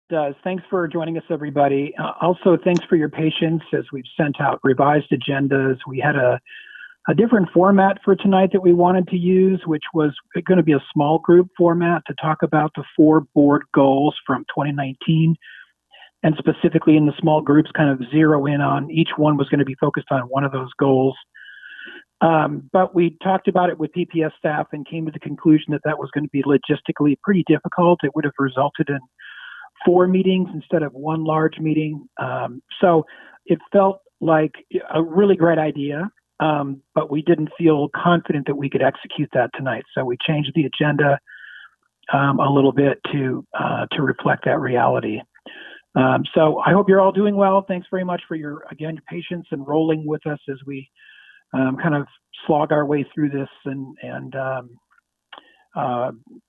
does. Thanks for joining us, everybody. Also, thanks for your patience as we've sent out revised agendas. We had a different format for tonight that we wanted to use, which was going to be a small group format to talk about the 4 board goals from 2019. And specifically in the small groups, kind of zero in on each one was going to be focused on one of those goals. But we talked about it with PPS staff and came to the conclusion that that was going to be logistically pretty difficult. It would have resulted in 4 meetings instead of 1 large meeting. So it felt like a really great idea, but we didn't feel confident that we could execute that tonight. So we changed the agenda a little bit to reflect that reality. So I hope you're all doing well. Thanks very much for your patience and rolling with us as we kind of slog our way through this. And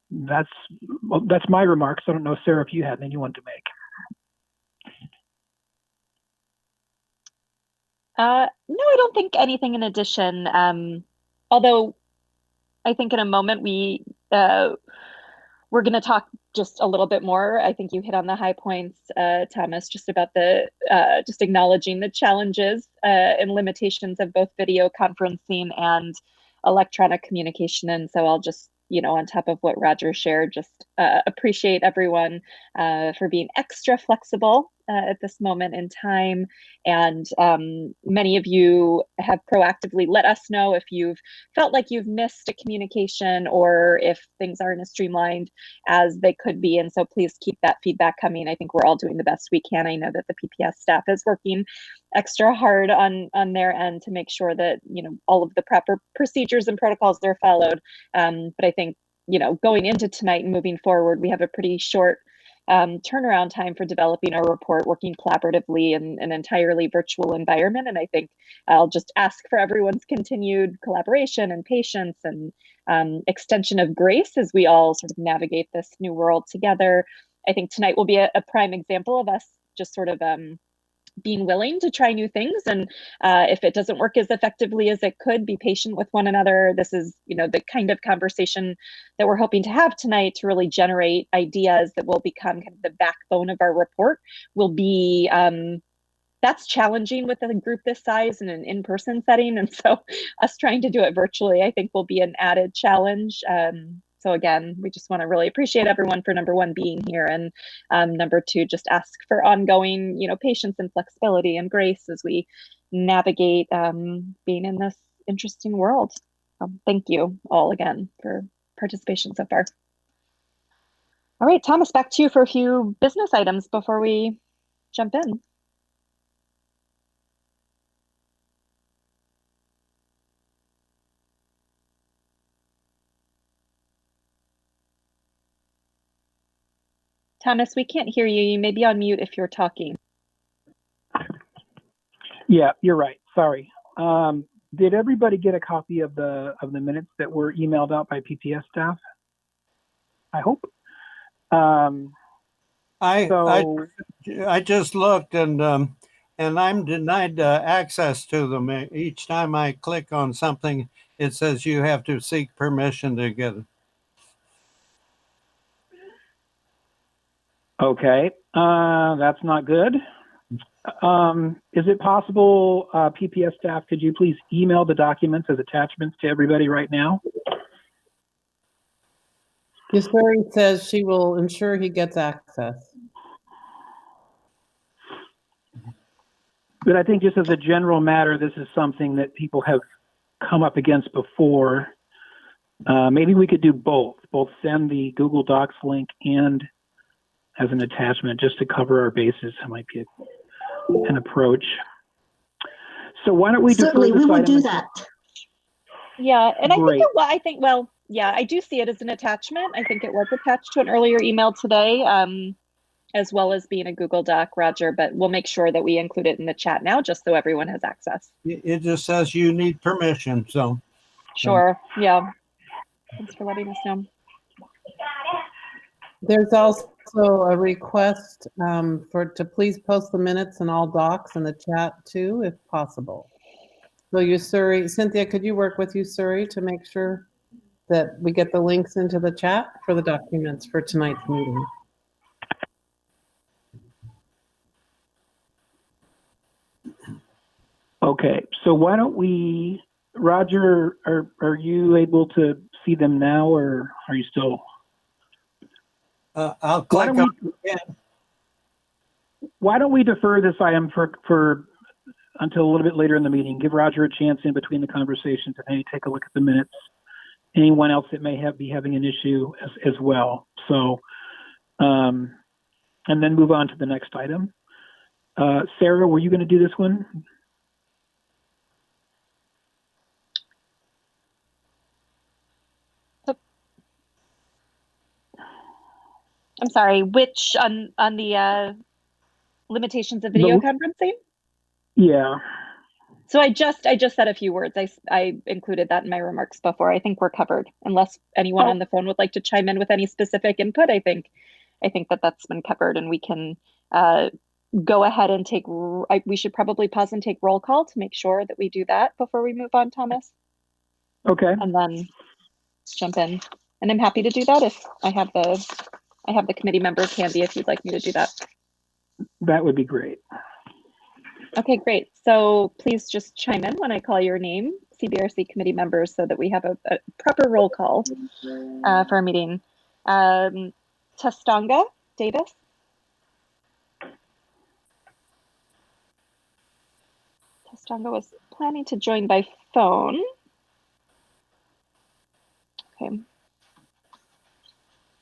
that's my remarks. I don't know, Sarah, if you had any you wanted to make. No, I don't think anything in addition. Although I think in a moment we're going to talk just a little bit more. I think you hit on the high points, Thomas, just about the just acknowledging the challenges and limitations of both video conferencing and electronic communication. And so I'll just, on top of what Roger shared, just appreciate everyone for being extra flexible at this moment in time. And many of you have proactively let us know if you've felt like you've missed a communication or if things aren't as streamlined as they could be. And so please keep that feedback coming. I think we're all doing the best we can. I know that the PPS staff is working extra hard on their end to make sure that, all of the proper procedures and protocols are followed. But I think, going into tonight and moving forward, we have a pretty short turnaround time for developing our report, working collaboratively in an entirely virtual environment. And I think I'll just ask for everyone's continued collaboration and patience and extension of grace as we all sort of navigate this new world together. I think tonight will be a prime example of us just sort of being willing to try new things. And if it doesn't work as effectively as it could, be patient with one another. This is, the kind of conversation that we're hoping to have tonight to really generate ideas that will become kind of the backbone of our report. Will be, that's challenging with a group this size in an in-person setting. And so us trying to do it virtually, I think will be an added challenge. So again, we just want to really appreciate everyone for number 1 being here, and number 2, just ask for ongoing, patience and flexibility and grace as we navigate being in this interesting world. Thank you all again for participation so far. All right, Thomas, back to you for a few business items before we jump in. Thomas, we can't hear you. You may be on mute if you're talking. Yeah, you're right. Sorry. Did everybody get a copy of the minutes that were emailed out by PPS staff? I hope. I just looked and I'm denied access to them. Each time I click on something, it says you have to seek permission to get it. Okay, that's not good. Is it possible, PPS staff, could you please email the documents as attachments to everybody right now? Yusuri says she will ensure he gets access. But I think just as a general matter, this is something that people have come up against before. Maybe we could do both send the Google Docs link and as an attachment just to cover our bases. That might be an approach. So why don't we certainly we will do that. Yeah, and I do see it as an attachment. I think it was attached to an earlier email today, as well as being a Google Doc, Roger, but we'll make sure that we include it in the chat now just so everyone has access. It just says you need permission, so. Sure, yeah. Thanks for letting us know. There's also a request to please post the minutes and all docs in the chat too, if possible. So Yusuri, Cynthia, could you work with Yusuri to make sure that we get the links into the chat for the documents for tonight's meeting? Okay, so why don't we, Roger, are you able to see them now, or are you still? I'll click on again. Why don't we defer this item for until a little bit later in the meeting? Give Roger a chance in between the conversations and maybe take a look at the minutes. Anyone else that may be having an issue as well. So, and then move on to the next item. Sarah, were you going to do this one? I'm sorry, which on the limitations of video conferencing? Yeah. So I just said a few words. I included that in my remarks before. I think we're covered, unless anyone on the phone would like to chime in with any specific input. I think that's been covered, and we can go ahead and take. We should probably pause and take roll call to make sure that we do that before we move on, Thomas. Okay. And then jump in, and I'm happy to do that if I have the committee members handy if you'd like me to do that. That would be great. Okay, great. So please just chime in when I call your name, CBRC committee members, so that we have a proper roll call for our meeting. Testanga Davis. Testanga was planning to join by phone. Okay.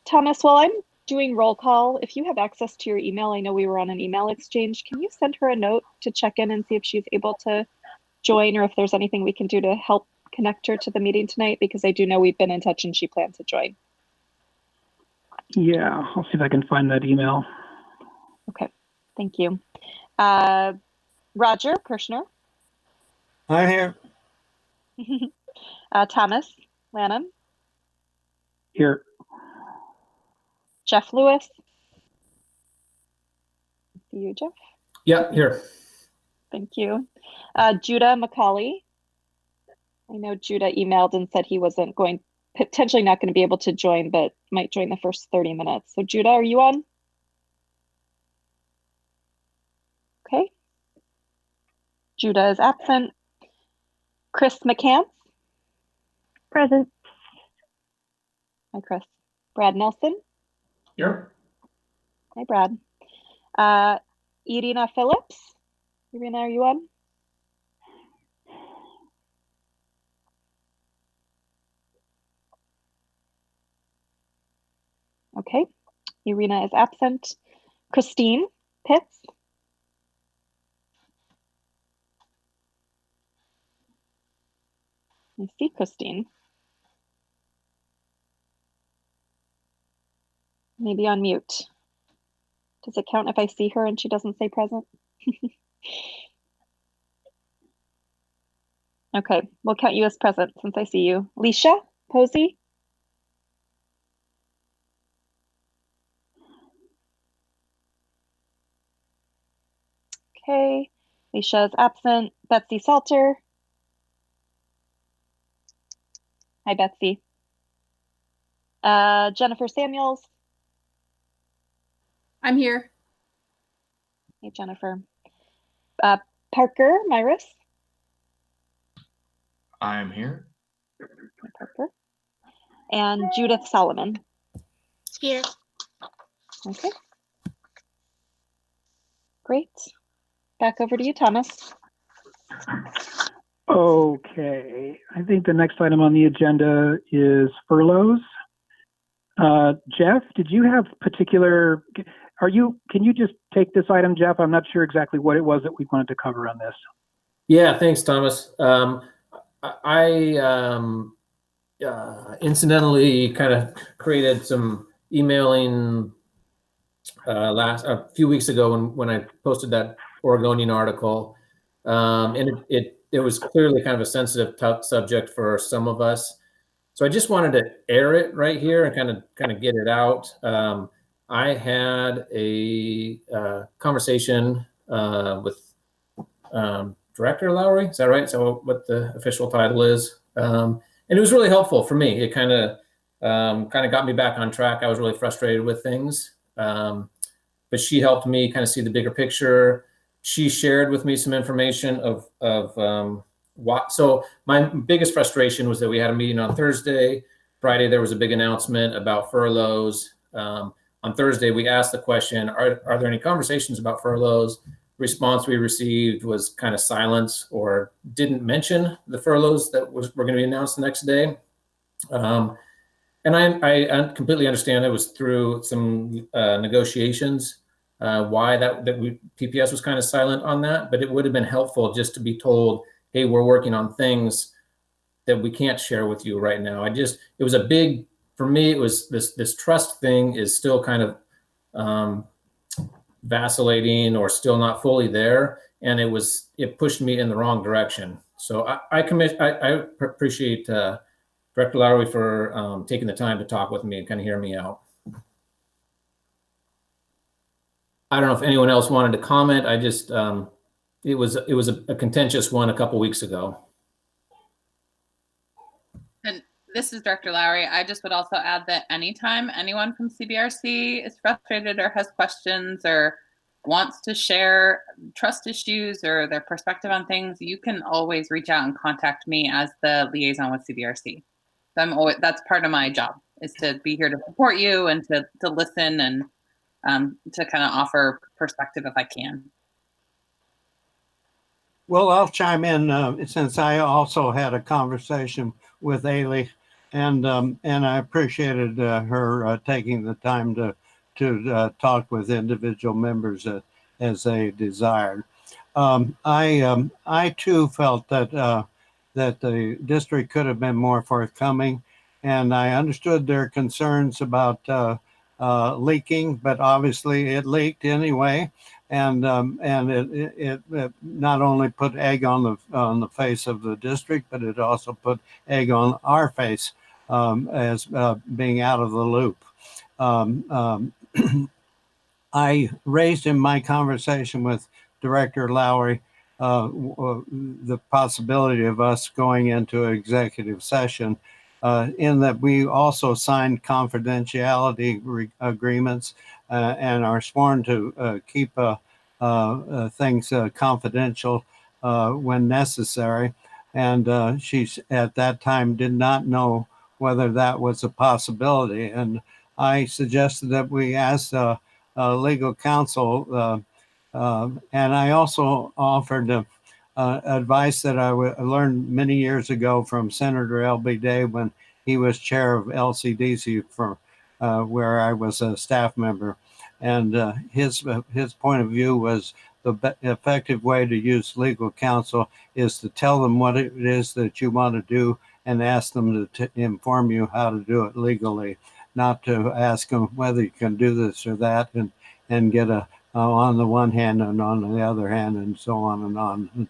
Thomas, while I'm doing roll call, if you have access to your email, I know we were on an email exchange, can you send her a note to check in and see if she's able to join, or if there's anything we can do to help connect her to the meeting tonight? Because I do know we've been in touch and she plans to join. Yeah, I'll see if I can find that email. Okay, thank you. Roger Kirshner. I'm here. Thomas Lanham. Here. Jeff Lewis. See you, Jeff. Yeah, here. Thank you. Judah McCauley. I know Judah emailed and said he wasn't potentially not going to be able to join, but might join the first 30 minutes. So Judah, are you on? Okay. Judah is absent. Chris McCants. Present. Hi, Chris. Brad Nelson. Here. Hi, Brad. Irina Phillips. Irina, are you on? Okay. Irina is absent. Christine Pitts. I see Christine. Maybe on mute. Does it count if I see her and she doesn't say present? Okay, we'll count you as present since I see you. Leisha Posey. Okay, Leisha is absent. Betsy Salter. Hi, Betsy. Jennifer Samuels. I'm here. Hey, Jennifer. Parker Myris. I am here. Hi, Parker. And Judith Solomon. Here. Okay. Great. Back over to you, Thomas. Okay, I think the next item on the agenda is furloughs. Jeff, did you have particular, can you just take this item, Jeff? I'm not sure exactly what it was that we wanted to cover on this. Yeah, thanks, Thomas. I incidentally kind of created some emailing a few weeks ago when I posted that Oregonian article, and it was clearly kind of a sensitive subject for some of us. So I just wanted to air it right here and kind of get it out. I had a conversation with Director Lowry. Is that right? So what the official title is? And it was really helpful for me. It kind of got me back on track. I was really frustrated with things, but she helped me kind of see the bigger picture, she shared with me some information of what. So my biggest frustration was that we had a meeting on Thursday. Friday, there was a big announcement about furloughs. On Thursday, we asked the question, are there any conversations about furloughs? Response we received was kind of silence or didn't mention the furloughs that were going to be announced the next day. And I completely understand it was through some negotiations why PPS was kind of silent on that, but it would have been helpful just to be told, hey, we're working on things that we can't share with you right now. It was a big, for me, it was this trust thing is still kind of vacillating or still not fully there. And it pushed me in the wrong direction. So I appreciate Director Lowry for taking the time to talk with me and kind of hear me out. I don't know if anyone else wanted to comment. I just, it was a contentious one a couple weeks ago. And this is Director Lowry. I just would also add that anytime anyone from CBRC is frustrated or has questions or wants to share trust issues or their perspective on things, you can always reach out and contact me as the liaison with CBRC. So that's part of my job, is to be here to support you and to listen and to kind of offer perspective if I can. Well, I'll chime in since I also had a conversation with Ailey, and I appreciated her taking the time to talk with individual members as they desired. I too felt that the district could have been more forthcoming, and I understood their concerns about leaking, but obviously it leaked anyway. And it not only put egg on the face of the district, but it also put egg on our face as being out of the loop. I raised in my conversation with Director Lowry the possibility of us going into executive session, in that we also signed confidentiality agreements and are sworn to keep things confidential when necessary. And she at that time did not know whether that was a possibility. And I suggested that we ask legal counsel, and I also offered advice that I learned many years ago from Senator L.B. Day when he was chair of LCDC, for where I was a staff member. And his point of view was the effective way to use legal counsel is to tell them what it is that you want to do and ask them to inform you how to do it legally, not to ask them whether you can do this or that and get a on the one hand and on the other hand, and so on and on.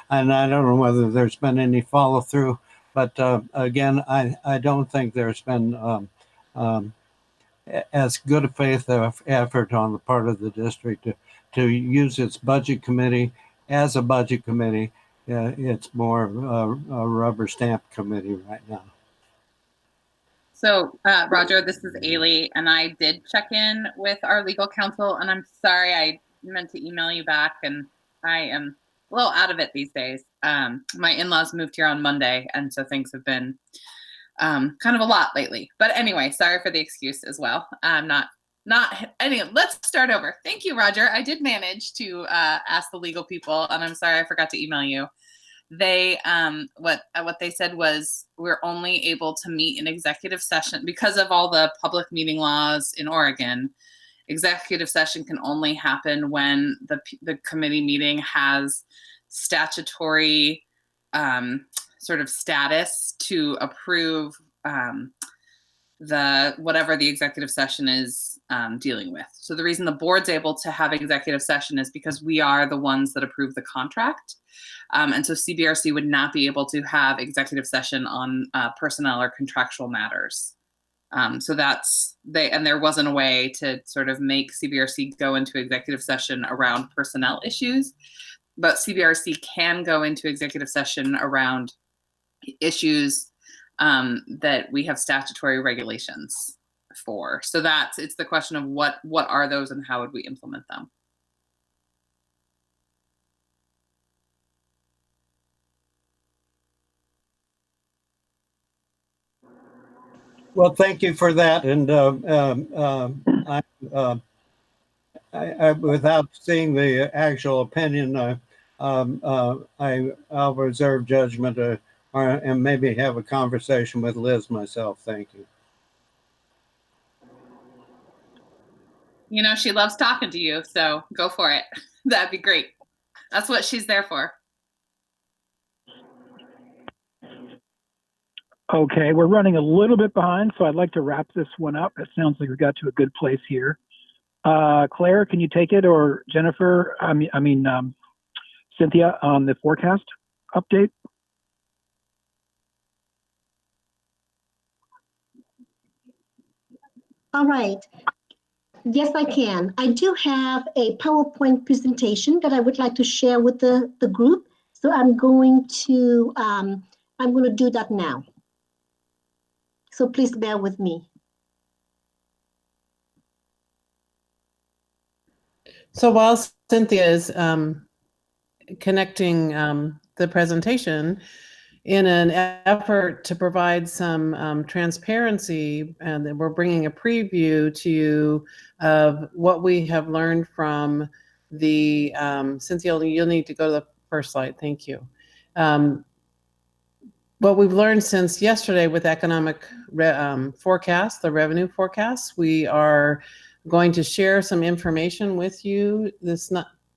And I don't know whether there's been any follow through, but again, I don't think there's been as good a faith effort on the part of the district to use its budget committee as a budget committee. It's more a rubber stamp committee right now. So, Roger, this is Ailey, and I did check in with our legal counsel, and I'm sorry, I meant to email you back, and I am a little out of it these days. My in-laws moved here on Monday, and so things have been kind of a lot lately. But anyway, sorry for the excuse as well. Anyway, let's start over. Thank you, Roger. I did manage to ask the legal people, and I'm sorry I forgot to email you. They what they said was we're only able to meet in executive session because of all the public meeting laws in Oregon. Executive session can only happen when the committee meeting has statutory sort of status to approve whatever the executive session is dealing with. So the reason the board's able to have executive session is because we are the ones that approve the contract. And so CBRC would not be able to have executive session on personnel or contractual matters. So there wasn't a way to sort of make CBRC go into executive session around personnel issues, but CBRC can go into executive session around issues that we have statutory regulations for. So it's the question of what are those and how would we implement them? Well, thank you for that. And without seeing the actual opinion, I'll reserve judgment and maybe have a conversation with Liz myself. Thank you. You know, she loves talking to you, so go for it. That'd be great. That's what she's there for. Okay, we're running a little bit behind, so I'd like to wrap this one up. It sounds like we got to a good place here. Claire, can you take it, or Jennifer? Cynthia, on the forecast update? All right. Yes, I can. I do have a PowerPoint presentation that I would like to share with the group. So I'm going to do that now. So please bear with me. So while Cynthia is connecting the presentation, in an effort to provide some transparency, and we're bringing a preview to you of what we have learned from the, Cynthia, you'll need to go to the first slide, thank you. What we've learned since yesterday with economic forecast, the revenue forecast, we are going to share some information with you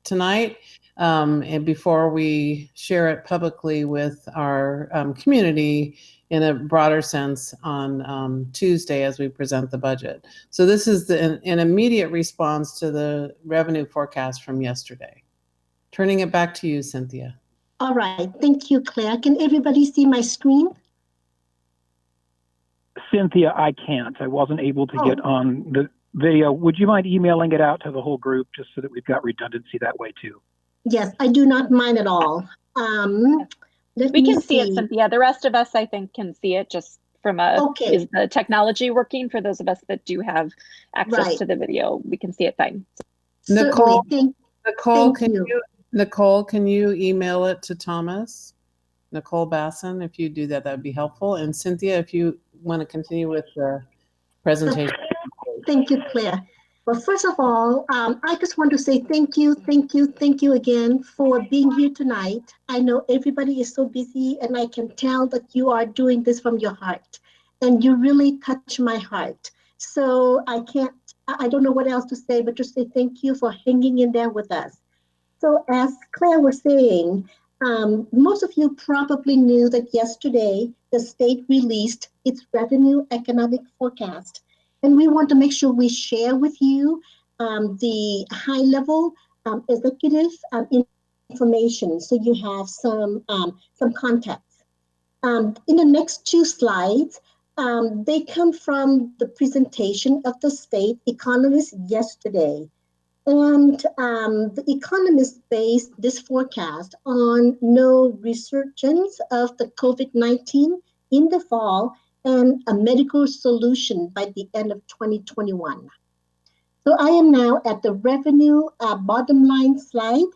tonight. And before we share it publicly with our community in a broader sense on Tuesday as we present the budget. So this is an immediate response to the revenue forecast from yesterday. Turning it back to you, Cynthia. All right, thank you, Claire. Can everybody see my screen? Cynthia, I can't. I wasn't able to get on the video. Would you mind emailing it out to the whole group just so that we've got redundancy that way too? Yes, I do not mind at all. We can see it, Cynthia. The rest of us, I think, can see it just from is the technology working for those of us that do have access to the video? We can see it fine. Nicole, Nicole, can you email it to Thomas? Nicole Basson, if you do that, that would be helpful. And Cynthia, if you want to continue with the presentation. Thank you, Claire. Well, first of all, I just want to say thank you again for being here tonight. I know everybody is so busy, and I can tell that you are doing this from your heart, and you really touch my heart. So I don't know what else to say, but just say thank you for hanging in there with us. So as Claire was saying, most of you probably knew that yesterday the state released its revenue economic forecast. And we want to make sure we share with you the high-level executive information, so you have some context. In the next two slides, they come from the presentation of the state economist yesterday. And the economists based this forecast on no resurgence of the COVID-19 in the fall and a medical solution by the end of 2021. So I am now at the revenue bottom line slide.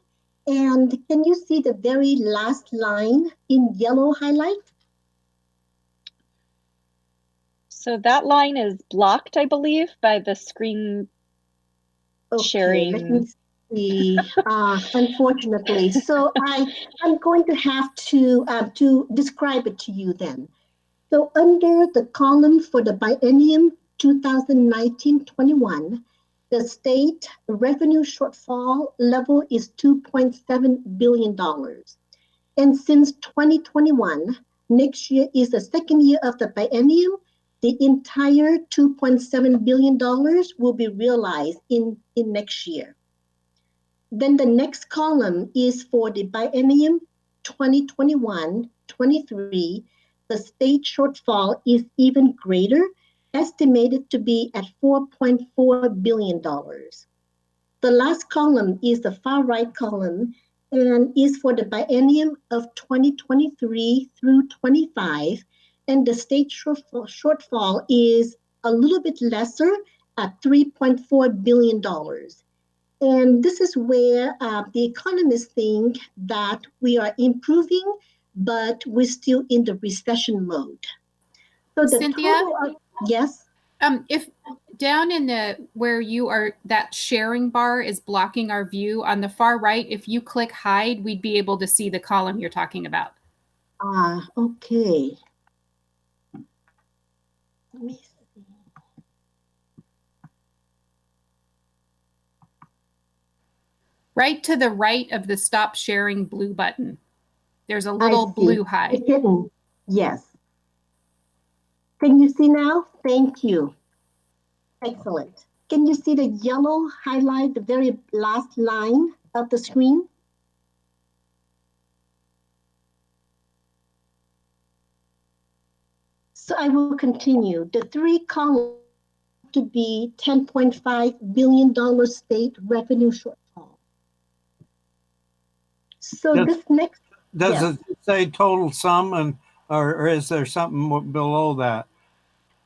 And can you see the very last line in yellow highlight? So that line is blocked, I believe, by the screen sharing. Let me see. Unfortunately, so I'm going to have to describe it to you then. So under the column for the biennium 2019-21, the state revenue shortfall level is $2.7 billion. And since 2021, next year is the second year of the biennium, the entire $2.7 billion will be realized in next year. Then the next column is for the biennium 2021-23. The state shortfall is even greater, estimated to be at $4.4 billion. The last column is the far right column and is for the biennium of 2023 through 25. And the state shortfall is a little bit lesser at $3.4 billion. And this is where the economists think that we are improving, but we're still in the recession mode. So the Cynthia? Yes. If down in the where you are, that sharing bar is blocking our view on the far right, if you click hide, we'd be able to see the column you're talking about. Okay. Let me see. Right to the right of the stop sharing blue button. There's a I little see. blue hide. It's hidden. Yes. Can you see now? Thank you. Excellent. Can you see the yellow highlight, the very last line of the screen? So I will continue. The three columns to be $10.5 billion state revenue shortfall. So this next, Does yes. it say total sum, or is there something below that?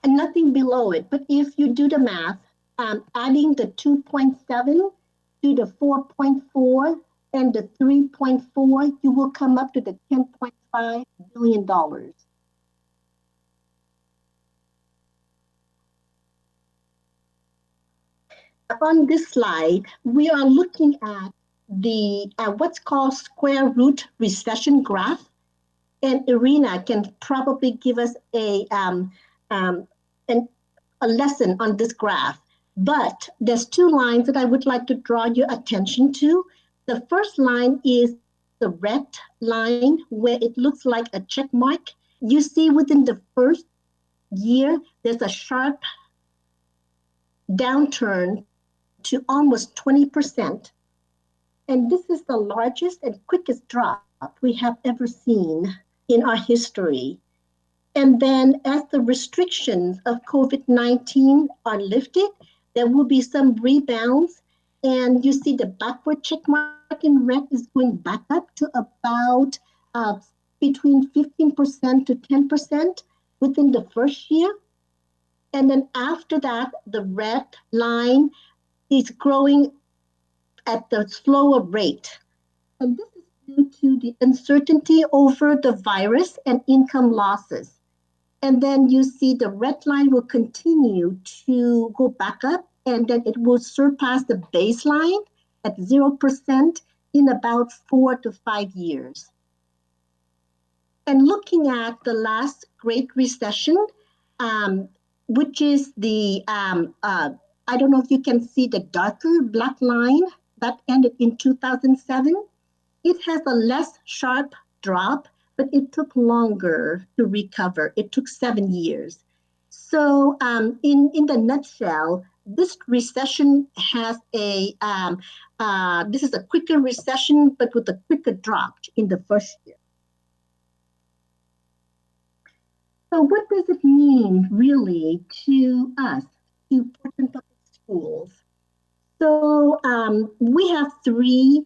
And nothing below it. But if you do the math, adding the 2.7 to the 4.4 and the 3.4, you will come up to the $10.5 billion. On this slide, we are looking at the what's called square root recession graph. And Irina can probably give us a lesson on this graph. But there's two lines that I would like to draw your attention to. The first line is the red line where it looks like a check mark. You see within the first year, there's a sharp downturn to almost 20%. And this is the largest and quickest drop we have ever seen in our history. And then as the restrictions of COVID-19 are lifted, there will be some rebounds. And you see the backward check mark in red is going back up to about between 15% to 10% within the first year. And then after that, the red line is growing at the slower rate. And this is due to the uncertainty over the virus and income losses. And then you see the red line will continue to go back up, and then it will surpass the baseline at 0% in about 4 to 5 years. And looking at the last Great Recession, which is the, I don't know if you can see the darker black line that ended in 2007. It has a less sharp drop, but it took longer to recover. It took 7 years. So in the nutshell, this recession has this is a quicker recession, but with a quicker drop in the first year. So what does it mean really to us, to Portland Public Schools? So we have three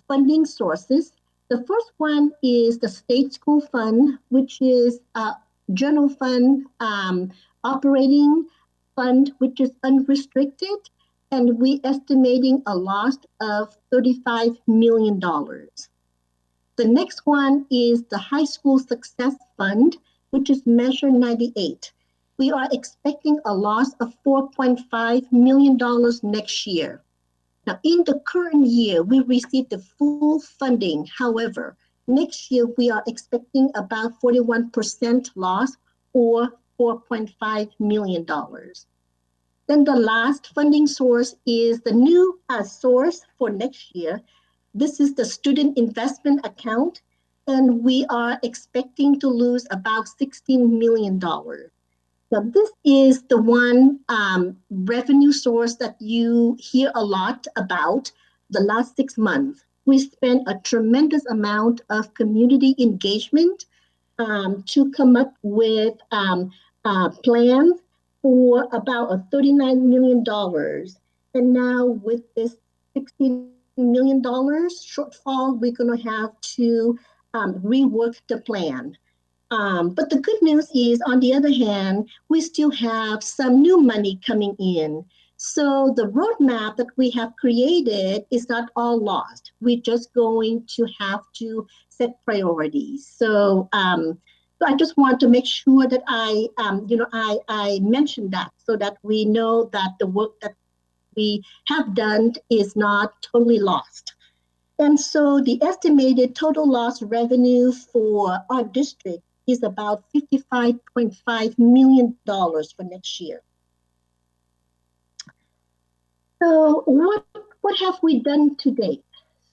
funding sources. The first one is the state school fund, which is a general fund, operating fund, which is unrestricted, and we estimating a loss of $35 million. The next one is the high school success fund, which is Measure 98. We are expecting a loss of $4.5 million next year. Now, in the current year, we received the full funding. However, next year, we are expecting about 41% loss or $4.5 million. Then the last funding source is the new source for next year. This is the student investment account, and we are expecting to lose about $16 million. So this is the one revenue source that you hear a lot about the last 6 months. We spent a tremendous amount of community engagement to come up with plans for about $39 million. And now with this $16 million shortfall, we're going to have to rework the plan. But the good news is, on the other hand, we still have some new money coming in. So the roadmap that we have created is not all lost. We're just going to have to set priorities. So So I just want to make sure that I mention that so that we know that the work that we have done is not totally lost. And so the estimated total lost revenue for our district is about $55.5 million for next year. So what have we done to date?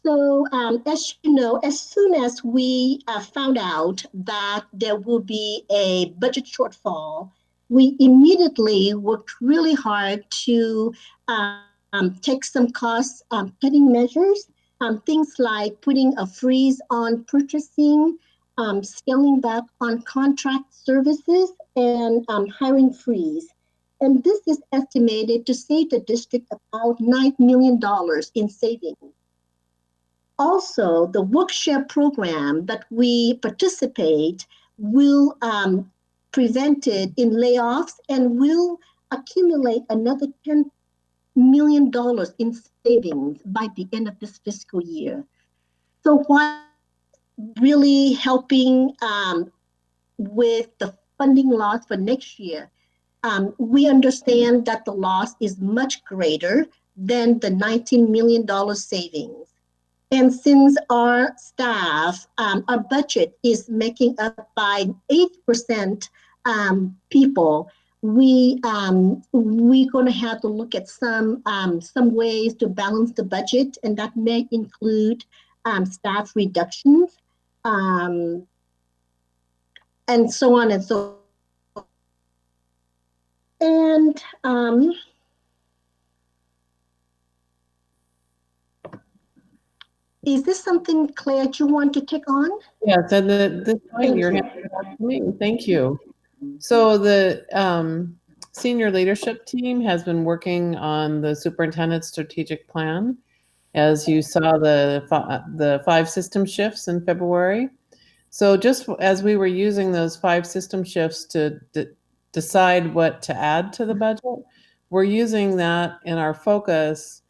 So as you know, as soon as we found out that there will be a budget shortfall, we immediately worked really hard to take some cost cutting measures, things like putting a freeze on purchasing, scaling back on contract services, and hiring freeze. And this is estimated to save the district about $9 million in savings. Also, the workshare program that we participate will prevent it in layoffs and will accumulate another $10 million in savings by the end of this fiscal year. So while really helping with the funding loss for next year, we understand that the loss is much greater than the $19 million savings. And since our staff, our budget is making up by 8% people, we're going to have to look at some ways to balance the budget, and that may include staff reductions and so on and so forth. And is this something, Claire, you want to take on? Yes, and this point you're handing it off to me. Thank you. So the senior leadership team has been working on the superintendent's strategic plan. As you saw, the 5 system shifts in February. So just as we were using those 5 system shifts to decide what to add to the budget, we're using that in our focus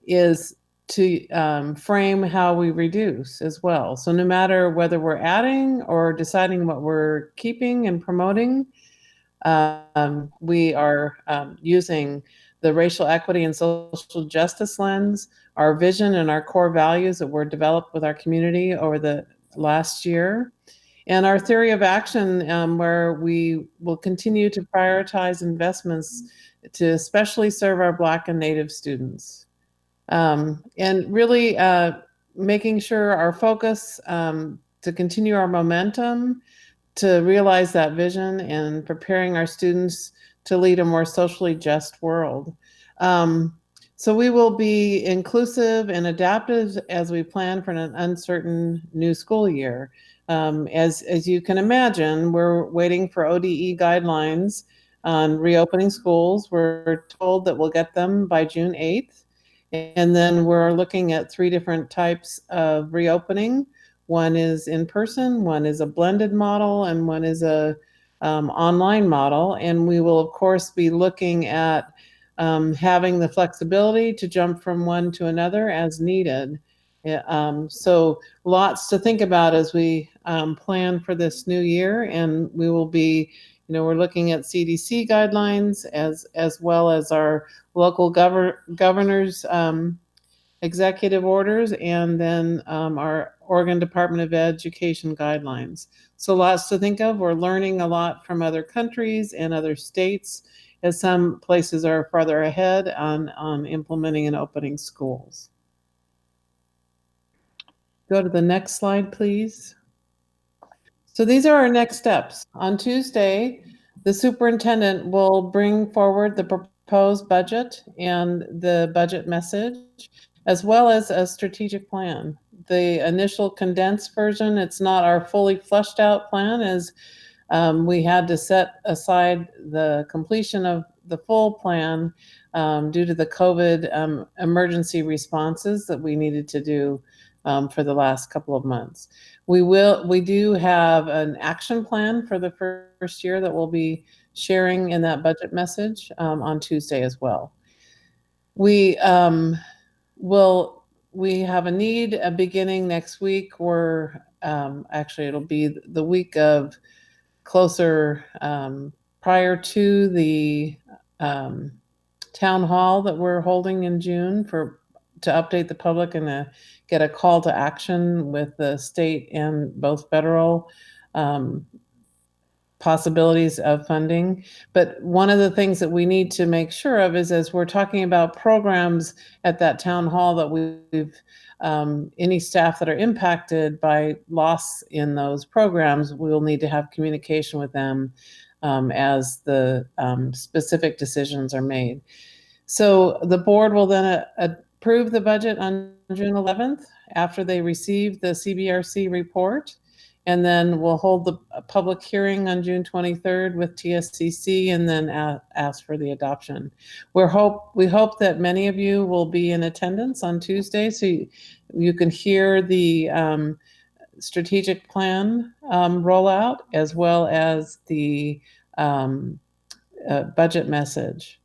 is to frame how we reduce as well. So no matter whether we're adding or deciding what we're keeping and promoting, we are using the racial equity and social justice lens, our vision and our core values that were developed with our community over the last year, and our theory of action, where we will continue to prioritize investments to especially serve our Black and Native students. And really making sure our focus to continue our momentum, to realize that vision and preparing our students to lead a more socially just world. So we will be inclusive and adaptive as we plan for an uncertain new school year. As you can imagine, we're waiting for ODE guidelines on reopening schools. We're told that we'll get them by June 8th. And then we're looking at 3 different types of reopening. One is in person, one is a blended model, and one is a online model. And we will, of course, be looking at having the flexibility to jump from one to another as needed. So lots to think about as we plan for this new year. And we will be, we're looking at CDC guidelines as well as our local governors' executive orders, and then our Oregon Department of Education guidelines. So lots to think of. We're learning a lot from other countries and other states, as some places are farther ahead on implementing and opening schools. Go to the next slide, please. So these are our next steps. On Tuesday, the superintendent will bring forward the proposed budget and the budget message, as well as a strategic plan. The initial condensed version, it's not our fully fleshed out plan, as we had to set aside the completion of the full plan due to the COVID emergency responses that we needed to do for the last couple of months. We do have an action plan for the first year that we'll be sharing in that budget message on Tuesday as well. We have a need beginning next week. We're actually, it'll be the week of closer prior to the town hall that we're holding in June to update the public and get a call to action with the state and both federal possibilities of funding. But one of the things that we need to make sure of is, as we're talking about programs at that town hall, that we've any staff that are impacted by loss in those programs, we'll need to have communication with them as the specific decisions are made. So the board will then approve the budget on June 11th after they receive the CBRC report. And then we'll hold the public hearing on June 23rd with TSCC and then ask for the adoption. We hope that many of you will be in attendance on Tuesday so you can hear the strategic plan rollout as well as the budget message.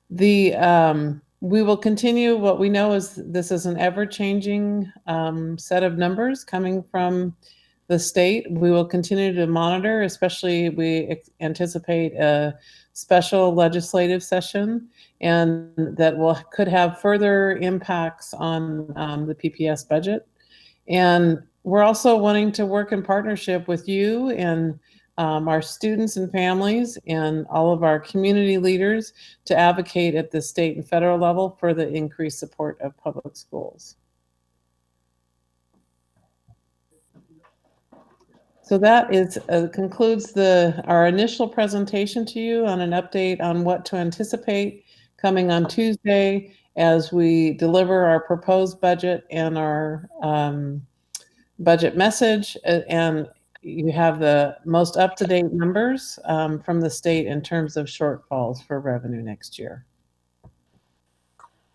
We will continue. What we know is this is an ever-changing set of numbers coming from the state. We will continue to monitor, especially we anticipate a special legislative session and that could have further impacts on the PPS budget. And we're also wanting to work in partnership with you and our students and families and all of our community leaders to advocate at the state and federal level for the increased support of public schools. So that concludes our initial presentation to you on an update on what to anticipate coming on Tuesday as we deliver our proposed budget and our budget message. And you have the most up-to-date numbers from the state in terms of shortfalls for revenue next year.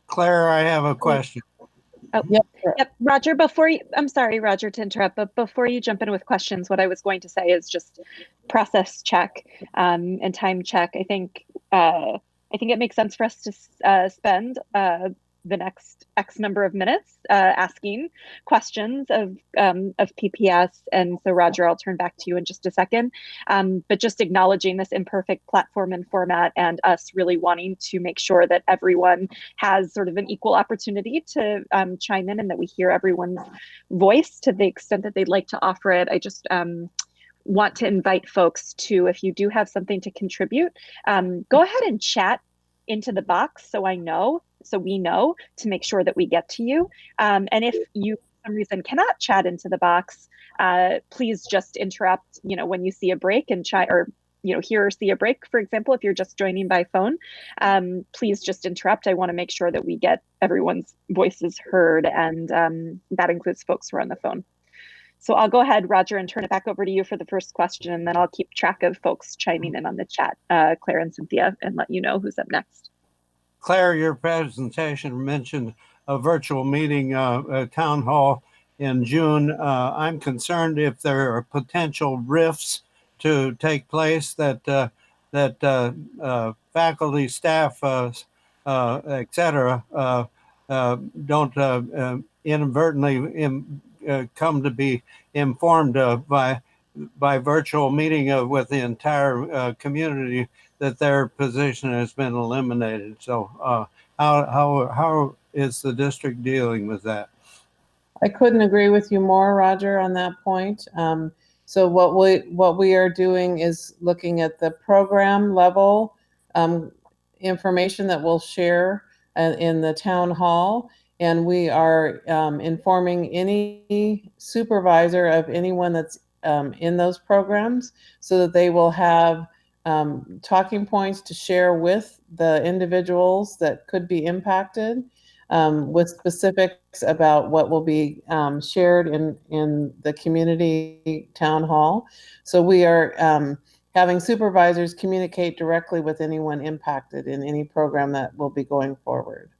Claire, I have a question. Oh, yep. Roger, I'm sorry, Roger, to interrupt, but before you jump in with questions, what I was going to say is just process check and time check. I think it makes sense for us to spend the next X number of minutes asking questions of PPS. And so, Roger, I'll turn back to you in just a second. But just acknowledging this imperfect platform and format and us really wanting to make sure that everyone has sort of an equal opportunity to chime in and that we hear everyone's voice to the extent that they'd like to offer it. I just want to invite folks to, if you do have something to contribute, go ahead and chat into the box so we know to make sure that we get to you. And if you, for some reason, cannot chat into the box, please just interrupt, when you see a break and chat, or, hear or see a break, for example, if you're just joining by phone, please just interrupt. I want to make sure that we get everyone's voices heard, and that includes folks who are on the phone. So I'll go ahead, Roger, and turn it back over to you for the first question, and then I'll keep track of folks chiming in on the chat, Claire and Cynthia, and let you know who's up next. Claire, your presentation mentioned a virtual meeting, a town hall in June. I'm concerned if there are potential rifts to take place that faculty, staff, etc., don't inadvertently come to be informed by virtual meeting with the entire community that their position has been eliminated. So how is the district dealing with that? I couldn't agree with you more, Roger, on that point. So what we are doing is looking at the program level information that we'll share in the town hall, and we are informing any supervisor of anyone that's in those programs so that they will have talking points to share with the individuals that could be impacted with specifics about what will be shared in the community town hall. So we are having supervisors communicate directly with anyone impacted in any program that will be going forward.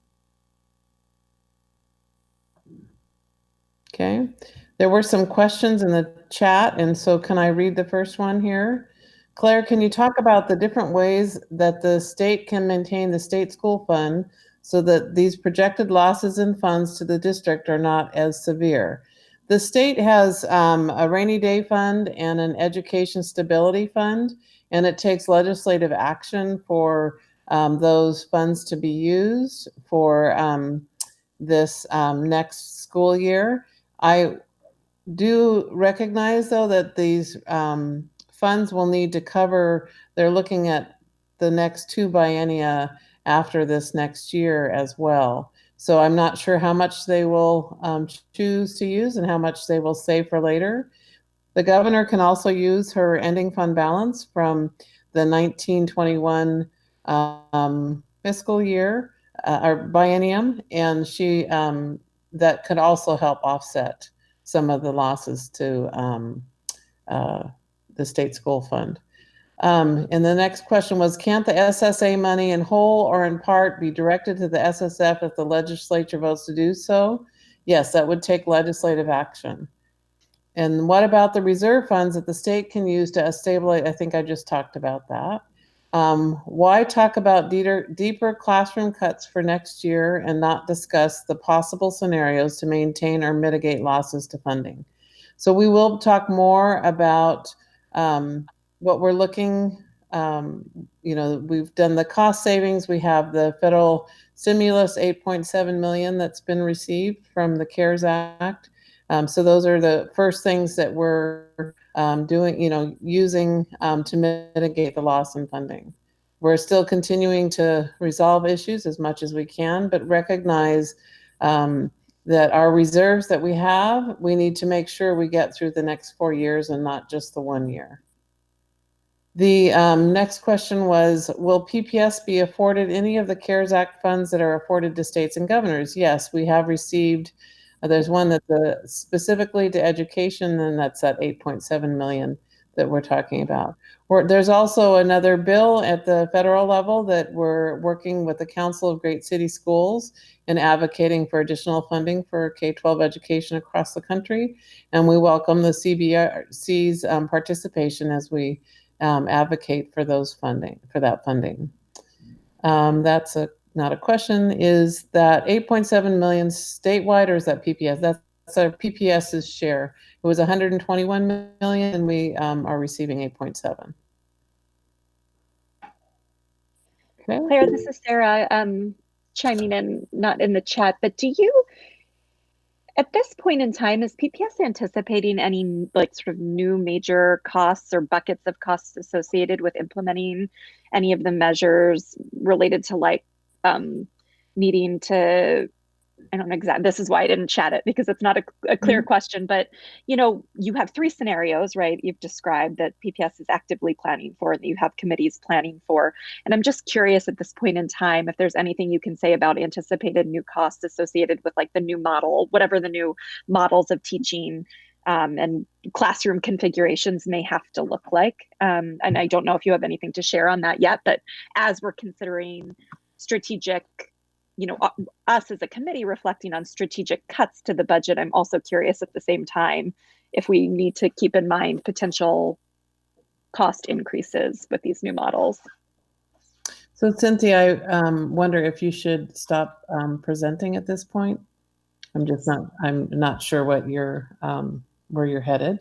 Okay, there were some questions in the chat, and so can I read the first one here? Claire, can you talk about the different ways that the state can maintain the state school fund so that these projected losses in funds to the district are not as severe? The state has a rainy day fund and an education stability fund, and it takes legislative action for those funds to be used for this next school year. I do recognize, though, that these funds will need to cover, they're looking at the next 2 biennia after this next year as well. So I'm not sure how much they will choose to use and how much they will save for later. The governor can also use her ending fund balance from the 1921 fiscal year or biennium, and she that could also help offset some of the losses to the state school fund. And the next question was, can't the SSA money in whole or in part be directed to the SSF if the legislature votes to do so? Yes, that would take legislative action. And what about the reserve funds that the state can use to stabilize? I think I just talked about that. Why talk about deeper classroom cuts for next year and not discuss the possible scenarios to maintain or mitigate losses to funding? So we will talk more about what we're looking, we've done the cost savings. We have the federal stimulus, 8.7 million that's been received from the CARES Act. So those are the first things that we're doing, using to mitigate the loss in funding. We're still continuing to resolve issues as much as we can, but recognize that our reserves that we have, we need to make sure we get through the next 4 years and not just the 1 year. The next question was, will PPS be afforded any of the CARES Act funds that are afforded to states and governors? Yes, we have received. There's one that's specifically to education, and that's at 8.7 million that we're talking about. There's also another bill at the federal level that we're working with the Council of Great City Schools and advocating for additional funding for K-12 education across the country. And we welcome the CBRC's participation as we advocate for that funding. That's not a question. Is that 8.7 million statewide, or is that PPS? That's our PPS's share. It was 121 million, and we are receiving 8.7. Okay. Claire, this is Sarah chiming in, not in the chat, but do you, at this point in time, is PPS anticipating any sort of new major costs or buckets of costs associated with implementing any of the measures related to needing to, I don't know exactly, this is why I didn't chat it, because it's not a clear question, but you have 3 scenarios, right? You've described that PPS is actively planning for, and that you have committees planning for. And I'm just curious at this point in time, if there's anything you can say about anticipated new costs associated with the new model, whatever the new models of teaching and classroom configurations may have to look like. And I don't know if you have anything to share on that yet, but as we're considering strategic, us as a committee reflecting on strategic cuts to the budget, I'm also curious at the same time if we need to keep in mind potential cost increases with these new models. So Cynthia, I wonder if you should stop presenting at this point. I'm not sure what where you're headed,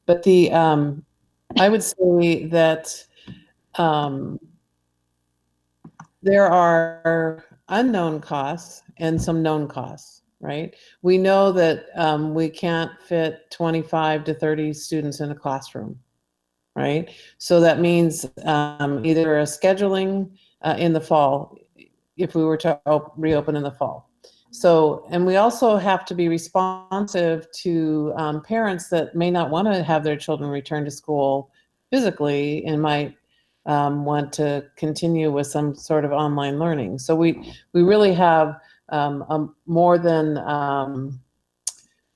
but I would say that there are unknown costs and some known costs, right? We know that we can't fit 25 to 30 students in a classroom, right? So that means either a scheduling in the fall, if we were to reopen in the fall. So, and we also have to be responsive to parents that may not want to have their children return to school physically and might want to continue with some sort of online learning. So we really have more than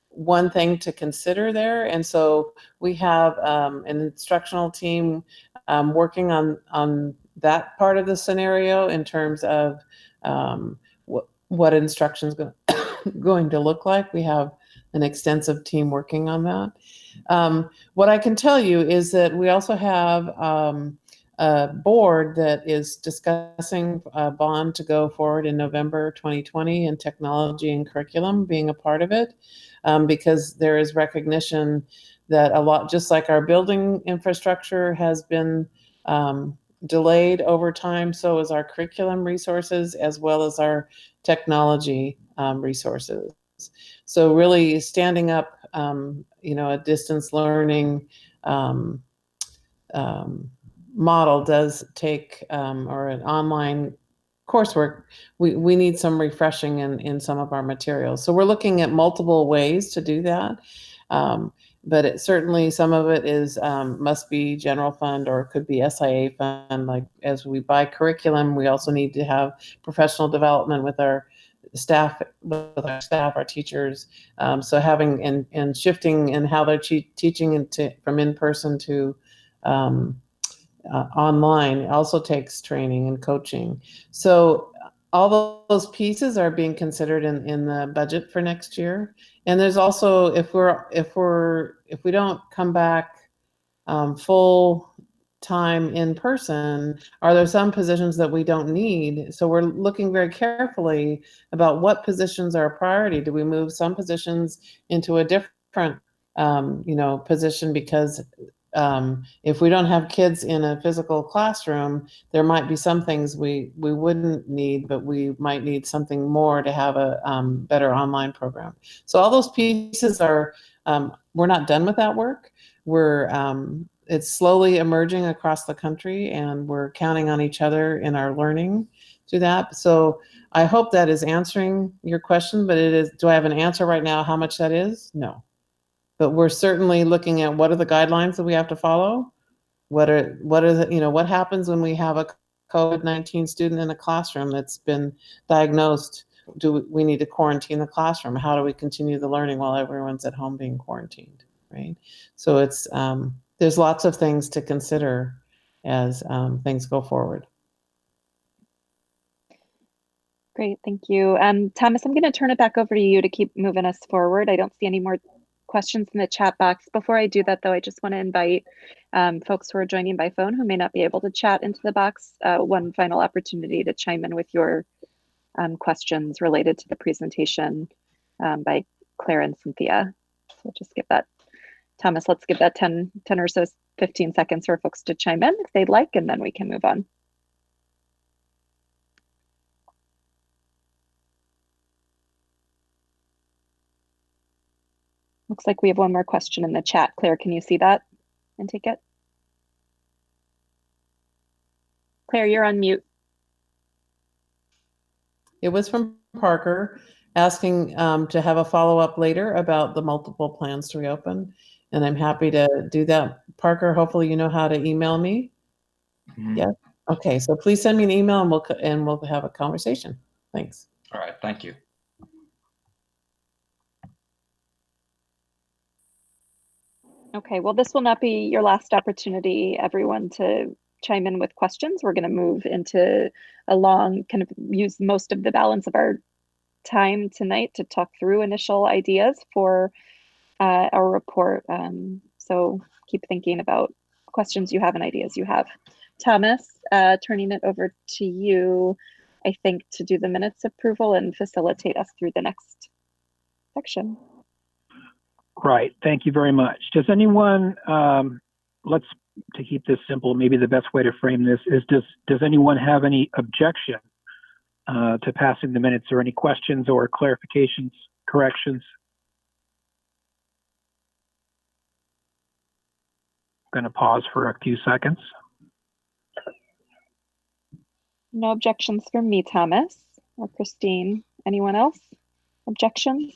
one thing to consider there. And so we have an instructional team working on that part of the scenario in terms of what instruction is going to look like. We have an extensive team working on that. What I can tell you is that we also have a board that is discussing a bond to go forward in November 2020 and technology and curriculum being a part of it, because there is recognition that a lot, just like our building infrastructure has been delayed over time, so is our curriculum resources as well as our technology resources. So really standing up, a distance learning model does take, or an online coursework, we need some refreshing in some of our materials. So we're looking at multiple ways to do that. But it certainly, some of it is must be general fund, or it could be SIA fund. Like as we buy curriculum, we also need to have professional development with our staff, our teachers. So having and shifting in how they're teaching from in-person to online also takes training and coaching. So all those pieces are being considered in the budget for next year. And there's also, if we don't come back full time in person, are there some positions that we don't need? So we're looking very carefully about what positions are a priority. Do we move some positions into a different position, because if we don't have kids in a physical classroom, there might be some things we wouldn't need, but we might need something more to have a better online program. So all those pieces are, we're not done with that work. It's slowly emerging across the country, and we're counting on each other in our learning through that. So I hope that is answering your question, but do I have an answer right now how much that is? No. But we're certainly looking at what are the guidelines that we have to follow. What happens when we have a COVID-19 student in a classroom that's been diagnosed? Do we need to quarantine the classroom? How do we continue the learning while everyone's at home being quarantined, right? So it's there's lots of things to consider as things go forward. Great, thank you. Thomas, I'm going to turn it back over to you to keep moving us forward. I don't see any more questions in the chat box. Before I do that, though, I just want to invite folks who are joining by phone who may not be able to chat into the box one final opportunity to chime in with your questions related to the presentation by Claire and Cynthia. So just give that, Thomas, let's give that 10 or so 15 seconds for folks to chime in if they'd like, and then we can move on. Looks like we have one more question in the chat. Claire, can you see that and take it? Claire, you're on mute. It was from Parker asking to have a follow-up later about the multiple plans to reopen. And I'm happy to do that. Parker, hopefully you know how to email me. Mm-hmm. Yes. Okay, so please send me an email and we'll have a conversation. Thanks. All right, thank you. Okay, well, this will not be your last opportunity, everyone, to chime in with questions. We're going to move into a long, kind of use most of the balance of our time tonight to talk through initial ideas for our report. So keep thinking about questions you have and ideas you have. Thomas, turning it over to you, I think, to do the minutes approval and facilitate us through the next section. Right. Thank you very much. Does anyone, to keep this simple, maybe the best way to frame this is, does anyone have any objection to passing the minutes, or any questions or clarifications, corrections? I'm going to pause for a few seconds. No objections from me, Thomas or Christine. Anyone else? Objections?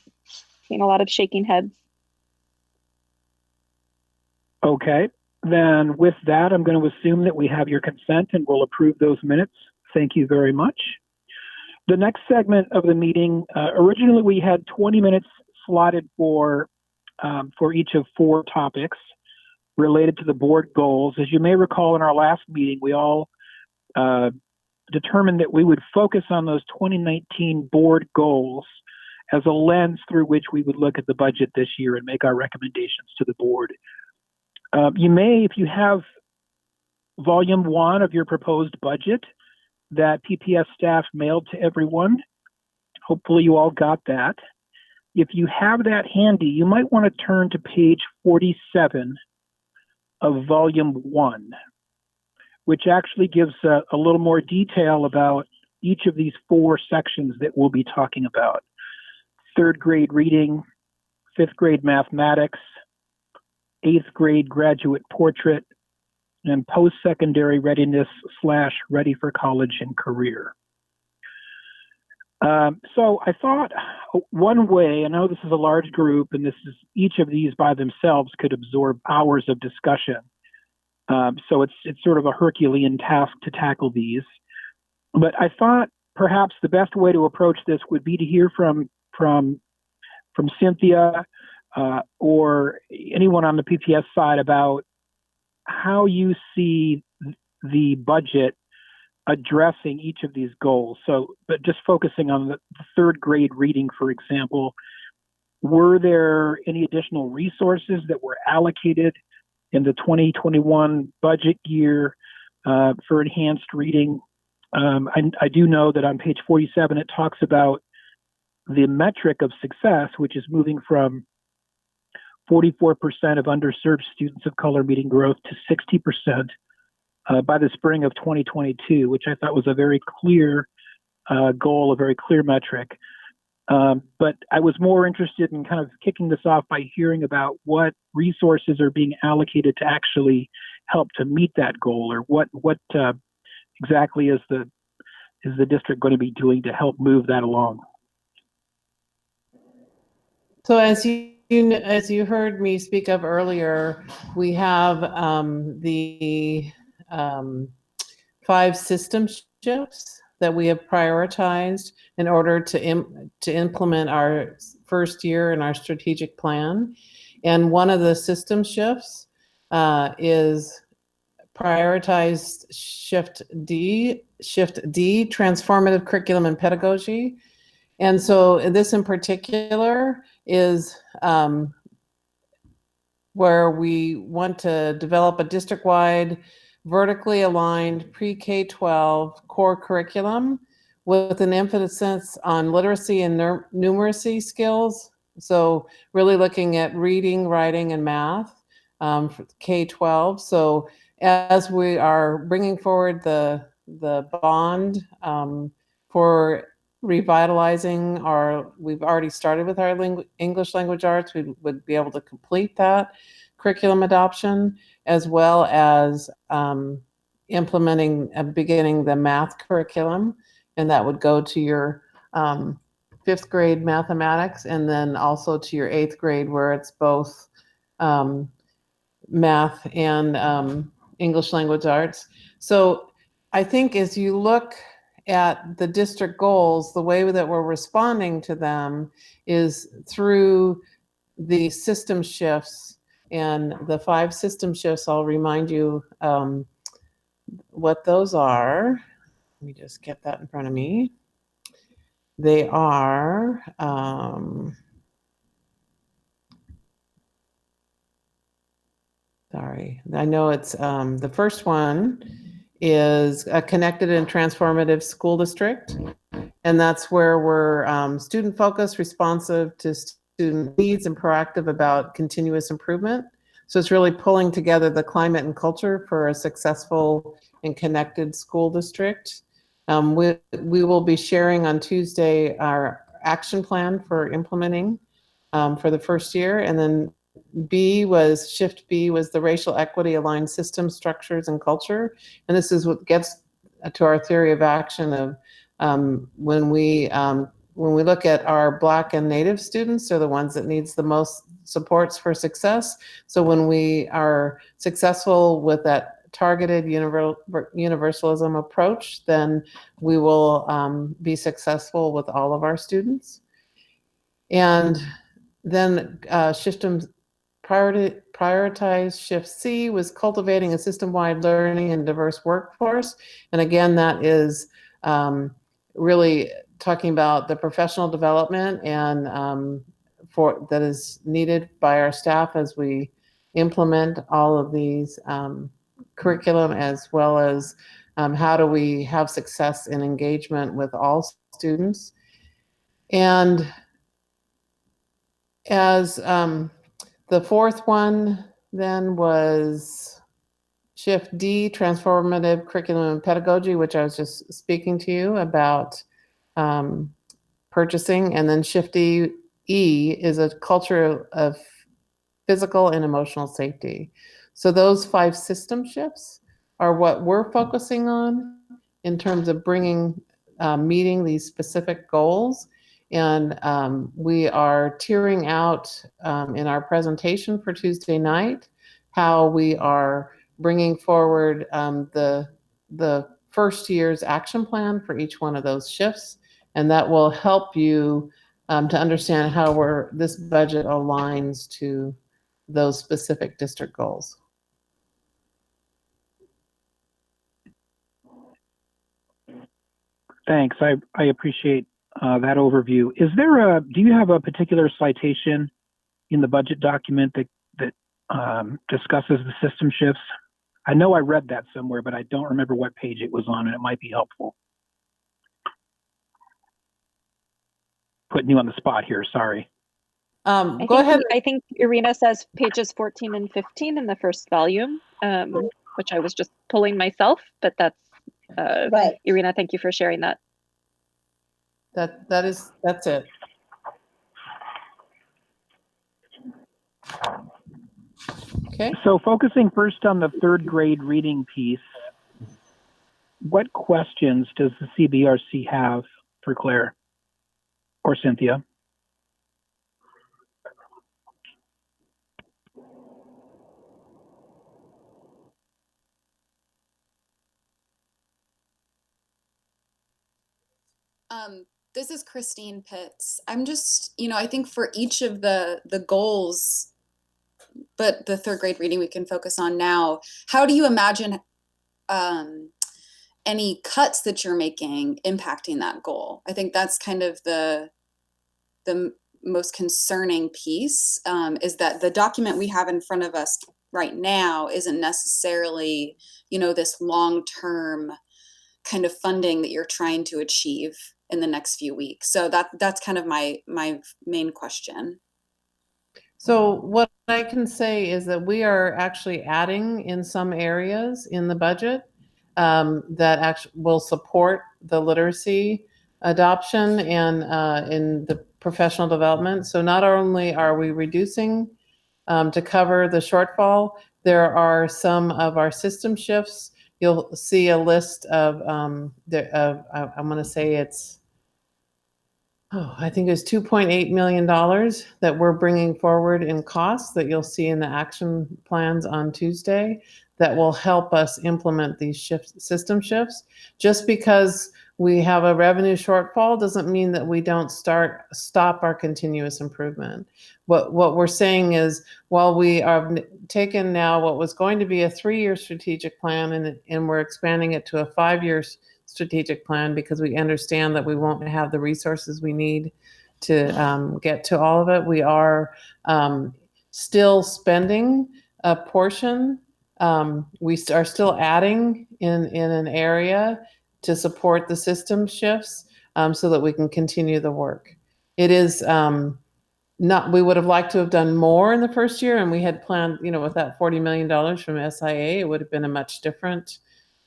Seeing a lot of shaking heads. Okay, then with that, I'm going to assume that we have your consent and we'll approve those minutes. Thank you very much. The next segment of the meeting, originally we had 20 minutes slotted for each of 4 topics related to the board goals. As you may recall, in our last meeting, we all determined that we would focus on those 2019 board goals as a lens through which we would look at the budget this year and make our recommendations to the board. You may, if you have volume 1 of your proposed budget that PPS staff mailed to everyone. Hopefully you all got that. If you have that handy, you might want to turn to page 47 of volume 1, which actually gives a little more detail about each of these 4 sections that we'll be talking about. 3rd grade reading, 5th grade mathematics, 8th grade graduate portrait, and post-secondary readiness / ready for college and career. So I thought one way, I know this is a large group and each of these by themselves could absorb hours of discussion. So it's sort of a Herculean task to tackle these. But I thought perhaps the best way to approach this would be to hear from Cynthia or anyone on the PPS side about how you see the budget addressing each of these goals. So, but just focusing on the 3rd grade reading, for example, were there any additional resources that were allocated in the 2021 budget year for enhanced reading? I do know that on page 47, it talks about the metric of success, which is moving from 44% of underserved students of color meeting growth to 60% by the spring of 2022, which I thought was a very clear goal, a very clear metric. But I was more interested in kind of kicking this off by hearing about what resources are being allocated to actually help to meet that goal, or what exactly is the district going to be doing to help move that along? So as you heard me speak of earlier, we have the 5 system shifts that we have prioritized in order to implement our first year in our strategic plan. And one of the system shifts is prioritized shift D, transformative curriculum and pedagogy. And so this in particular is where we want to develop a district-wide, vertically aligned pre-K-12 core curriculum with an emphasis on literacy and numeracy skills. So really looking at reading, writing, and math for K-12. So as we are bringing forward the bond for revitalizing we've already started with our English language arts, we would be able to complete that curriculum adoption, as well as implementing and beginning the math curriculum. And that would go to your 5th grade mathematics, and then also to your 8th grade, where it's both math and English language arts. So I think as you look at the district goals, the way that we're responding to them is through the system shifts. And the 5 system shifts, I'll remind you what those are. Let me just get that in front of me. They are sorry, I know it's the first one is a connected and transformative school district. And that's where we're student focused, responsive to student needs, and proactive about continuous improvement. So it's really pulling together the climate and culture for a successful and connected school district. We will be sharing on Tuesday our action plan for implementing for the first year. And then shift B was the racial equity aligned system structures and culture. And this is what gets to our theory of action of when we look at our Black and Native students, they're the ones that needs the most supports for success. So when we are successful with that targeted universalism approach, then we will be successful with all of our students. And then prioritize shift C was cultivating a system-wide learning and diverse workforce. And again, that is really talking about the professional development and that is needed by our staff as we implement all of these curriculum, as well as how do we have success in engagement with all students. And as the fourth one then was Shift D, Transformative Curriculum and Pedagogy, which I was just speaking to you about purchasing. And then Shift E is a culture of physical and emotional safety. So those 5 system shifts are what we're focusing on in terms of meeting these specific goals. And we are tiering out in our presentation for Tuesday night how we are bringing forward the first year's action plan for each one of those shifts. And that will help you to understand how this budget aligns to those specific district goals. Thanks. I appreciate that overview. Do you have a particular citation in the budget document that discusses the system shifts? I know I read that somewhere, but I don't remember what page it was on, and it might be helpful. Putting you on the spot here, sorry. Go ahead. I think Irina says pages 14 and 15 in the first volume, which I was just pulling myself, but that's Right. Irina, thank you for sharing that. That's it. Okay. So focusing first on the 3rd grade reading piece, what questions does the CBRC have for Claire or Cynthia? This is Christine Pitts. I'm just, I think for each of the goals, but the 3rd grade reading we can focus on now, how do you imagine any cuts that you're making impacting that goal? I think that's kind of the most concerning piece, is that the document we have in front of us right now isn't necessarily, this long-term kind of funding that you're trying to achieve in the next few weeks. So that's kind of my main question. So what I can say is that we are actually adding in some areas in the budget that actually will support the literacy adoption and in the professional development. So not only are we reducing to cover the shortfall, there are some of our system shifts. You'll see a list of I'm going to say it's, I think it's $2.8 million that we're bringing forward in costs that you'll see in the action plans on Tuesday that will help us implement these system shifts. Just because we have a revenue shortfall doesn't mean that we don't stop our continuous improvement. What we're saying is, while we have taken now what was going to be a 3-year strategic plan and we're expanding it to a 5-year strategic plan because we understand that we won't have the resources we need to get to all of it. We are still spending a portion. We are still adding in an area to support the system shifts so that we can continue the work. It is we would have liked to have done more in the first year, and we had planned, with that $40 million from SIA, it would have been a much different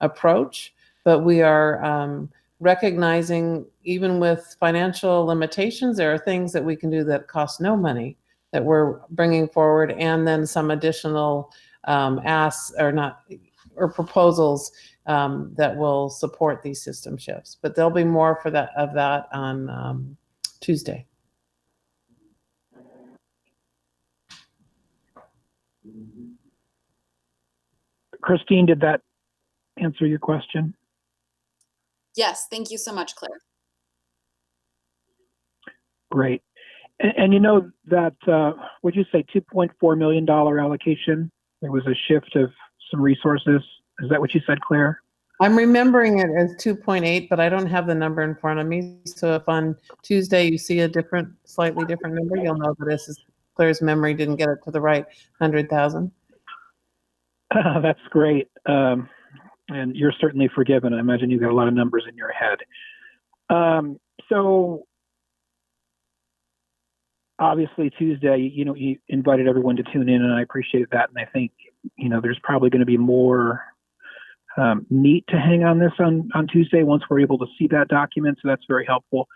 approach. But we are recognizing, even with financial limitations, there are things that we can do that cost no money that we're bringing forward, and then some additional asks or proposals that will support these system shifts. But there'll be more of that on Tuesday. Christine, did that answer your question? Yes, thank you so much, Claire. Great. And you know that, would you say $2.4 million allocation? There was a shift of some resources. Is that what you said, Claire? I'm remembering it as 2.8, but I don't have the number in front of me. So if on Tuesday you see a slightly different number, you'll know that this is Claire's memory didn't get it to the right 100,000. That's great. And you're certainly forgiven. I imagine you've got a lot of numbers in your head. So obviously Tuesday, you invited everyone to tune in, and I appreciate that. And I think, there's probably going to be more meat to hang on this on Tuesday once we're able to see that document. So that's very helpful.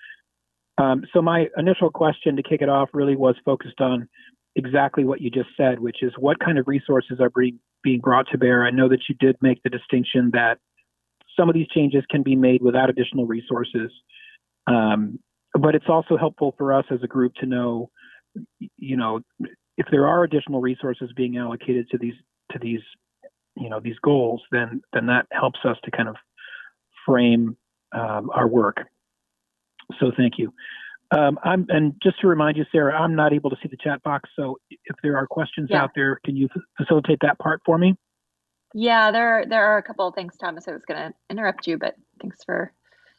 So my initial question to kick it off really was focused on exactly what you just said, which is what kind of resources are being brought to bear. I know that you did make the distinction that some of these changes can be made without additional resources. But it's also helpful for us as a group to know, if there are additional resources being allocated to these goals, then that helps us to kind of frame our work. So thank you. And just to remind you, Sarah, I'm not able to see the chat box. So if there are questions out there, can you facilitate that part for me? Yeah, there are a couple of things, Thomas. I was going to interrupt you, but thanks for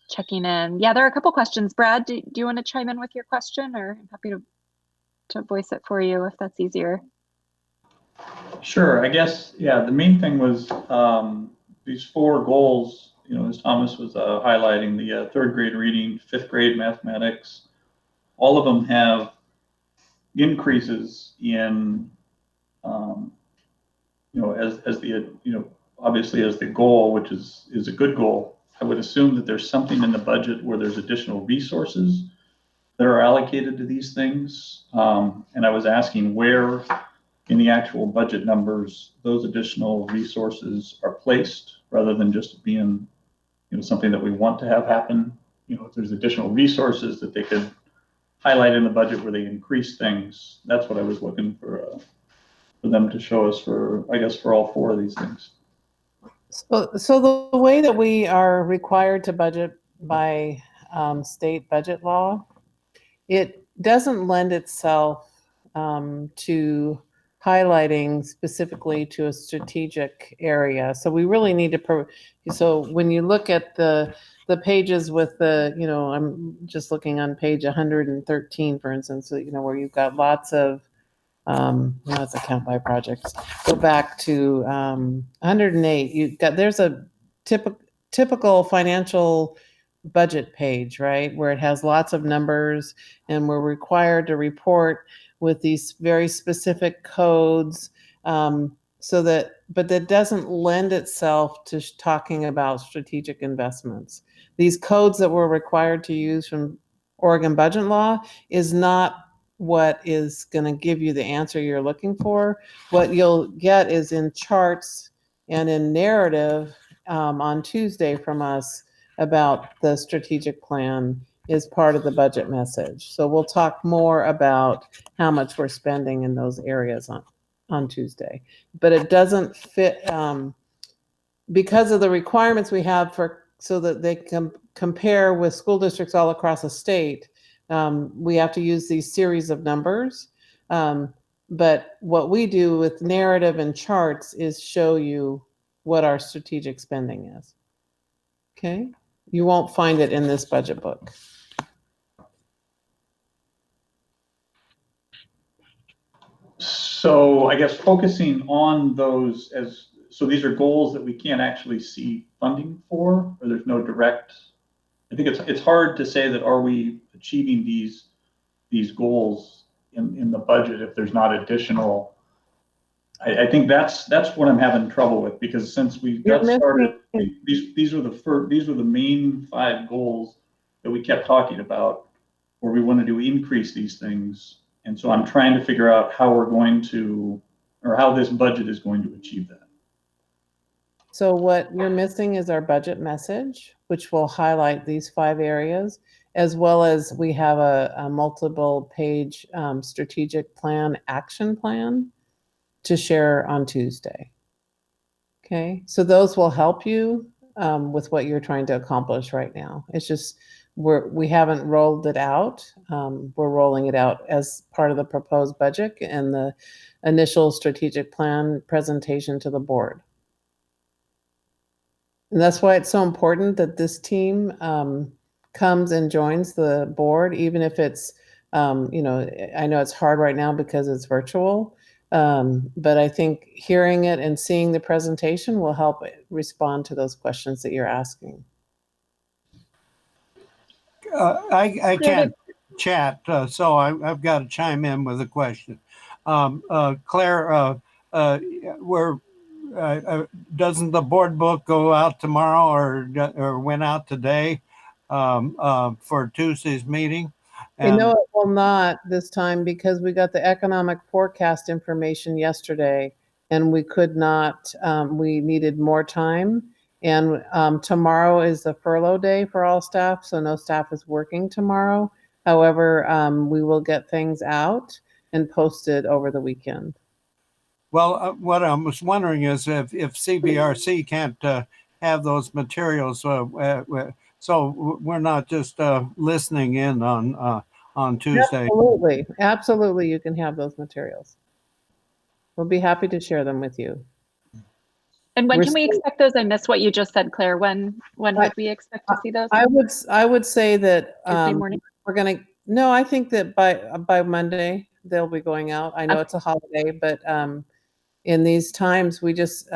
checking in. Yeah, there are a couple questions. Brad, do you want to chime in with your question, or I'm happy to voice it for you if that's easier? Sure. I guess, yeah, the main thing was these 4 goals, as Thomas was highlighting, the 3rd grade reading, 5th grade mathematics, all of them have increases in, as the, obviously as the goal, which is a good goal. I would assume that there's something in the budget where there's additional resources that are allocated to these things. And I was asking where in the actual budget numbers those additional resources are placed, rather than just being, something that we want to have happen. If there's additional resources that they could highlight in the budget where they increase things, that's what I was looking for them to show us for all 4 of these things. So the way that we are required to budget by state budget law, it doesn't lend itself to highlighting specifically to a strategic area. So we really need to, so when you look at the pages with the, I'm just looking on page 113, for instance, where you've got lots of, that's a count by projects. Go back to 108. There's a typical financial budget page, right, where it has lots of numbers, and we're required to report with these very specific codes. But that doesn't lend itself to talking about strategic investments. These codes that we're required to use from Oregon budget law is not what is going to give you the answer you're looking for. What you'll get is in charts and in narrative on Tuesday from us about the strategic plan is part of the budget message. So we'll talk more about how much we're spending in those areas on Tuesday. But it doesn't fit because of the requirements we have so that they can compare with school districts all across the state. We have to use these series of numbers. But what we do with narrative and charts is show you what our strategic spending is. Okay? You won't find it in this budget book. So I guess focusing on those so these are goals that we can't actually see funding for, or there's no direct. I think it's hard to say that are we achieving these goals in the budget if there's not additional. I think that's what I'm having trouble with, because since we got started, these were the main 5 goals that we kept talking about, where we wanted to increase these things. And so I'm trying to figure out how we're going to, or how this budget is going to achieve that. So what you're missing is our budget message, which will highlight these 5 areas, as well as we have a multiple page strategic plan, action plan to share on Tuesday. Okay, so those will help you with what you're trying to accomplish right now. It's just we haven't rolled it out. We're rolling it out as part of the proposed budget and the initial strategic plan presentation to the board. And that's why it's so important that this team comes and joins the board, even if it's, I know it's hard right now because it's virtual, But I think hearing it and seeing the presentation will help respond to those questions that you're asking. I can't chat, so I've got to chime in with a question. Claire, doesn't the board book go out tomorrow or went out today for Tuesday's meeting? You know, it will not this time because we got the economic forecast information yesterday and we could not, we needed more time. And tomorrow is the furlough day for all staff, so no staff is working tomorrow. However, we will get things out and posted over the weekend. Well, what I was wondering is if CBRC can't have those materials, so we're not just listening in on Tuesday. Absolutely, absolutely, you can have those materials. We'll be happy to share them with you. And when can we expect those? I missed what you just said, Claire. When would we expect to see those? I would say that Tuesday morning. we're gonna. No, I think that by Monday they'll be going out. I know it's a holiday, but in these times we just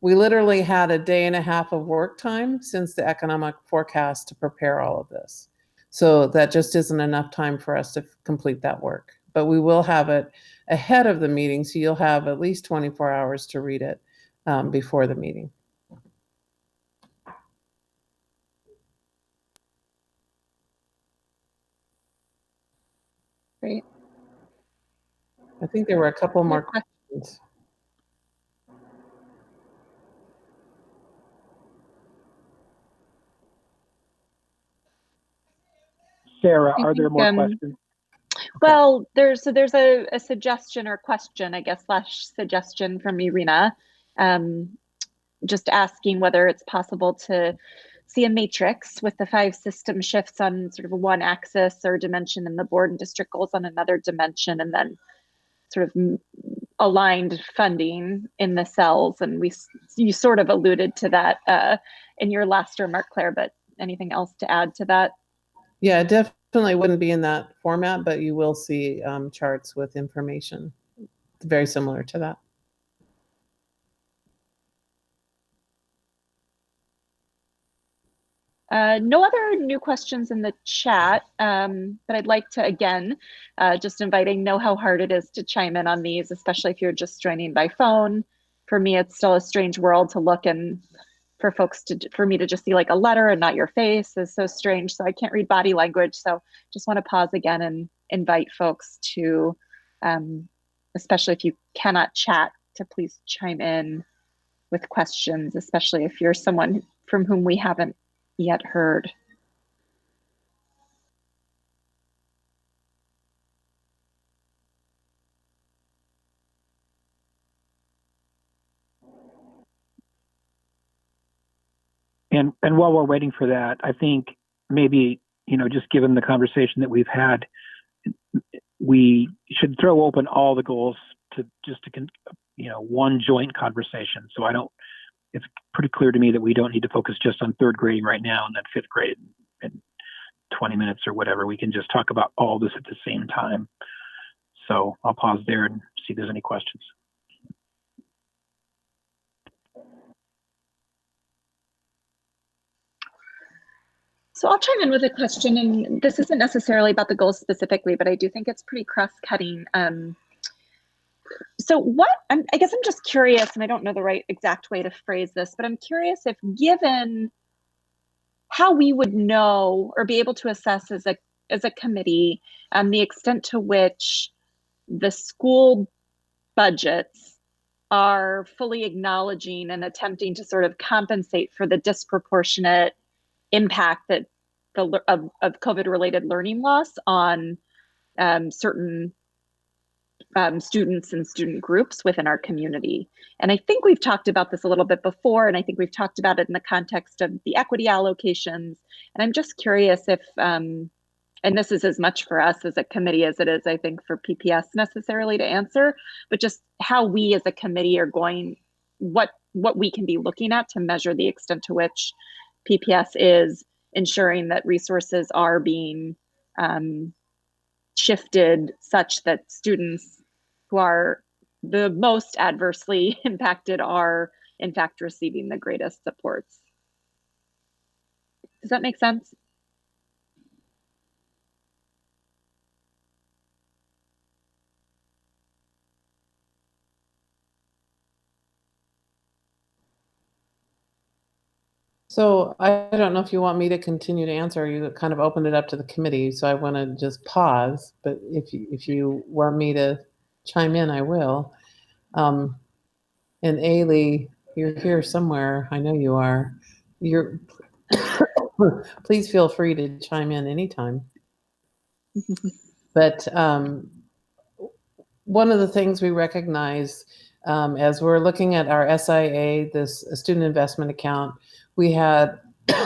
we literally had a day and a half of work time since the economic forecast to prepare all of this. So that just isn't enough time for us to complete that work. But we will have it ahead of the meeting, so you'll have at least 24 hours to read it before the meeting. Great. I think there were a couple more questions. Sarah, are there more questions? Well, there's a suggestion or question, I guess, / suggestion from Irina, just asking whether it's possible to see a matrix with the 5 system shifts on sort of one axis or dimension and the board and district goals on another dimension, and then sort of aligned funding in the cells. And you sort of alluded to that in your last remark, Claire, but anything else to add to that? Yeah, definitely wouldn't be in that format, but you will see charts with information very similar to that. No other new questions in the chat, but I'd like to, again, just inviting, know how hard it is to chime in on these, especially if you're just joining by phone. For me, it's still a strange world to look, and for me to just see like a letter and not your face is so strange. So I can't read body language. So just want to pause again and invite folks to, especially if you cannot chat, to please chime in with questions, especially if you're someone from whom we haven't yet heard. And while we're waiting for that, I think maybe, just given the conversation that we've had, we should throw open all the goals to one joint conversation. So it's pretty clear to me that we don't need to focus just on 3rd grading right now and then 5th grade in 20 minutes or whatever. We can just talk about all this at the same time. So I'll pause there and see if there's any questions. So I'll chime in with a question, and this isn't necessarily about the goals specifically, but I do think it's pretty cross-cutting. So I guess I'm just curious, and I don't know the right exact way to phrase this, but I'm curious if, given how we would know or be able to assess as a committee the extent to which the school budgets are fully acknowledging and attempting to sort of compensate for the disproportionate impact that of COVID-related learning loss on certain students and student groups within our community. And I think we've talked about this a little bit before, and I think we've talked about it in the context of the equity allocations. And I'm just curious if, and this is as much for us as a committee as it is, I think, for PPS necessarily to answer, but just how we as a committee are going, what we can be looking at to measure the extent to which PPS is ensuring that resources are being shifted such that students who are the most adversely impacted are in fact receiving the greatest supports. Does that make sense? So I don't know if you want me to continue to answer. You kind of opened it up to the committee, so I want to just pause. But if you want me to chime in, I will. And Ailey, you're here somewhere. I know you are. You're. Please feel free to chime in anytime. But one of the things we recognize as we're looking at our SIA, this student investment account, we had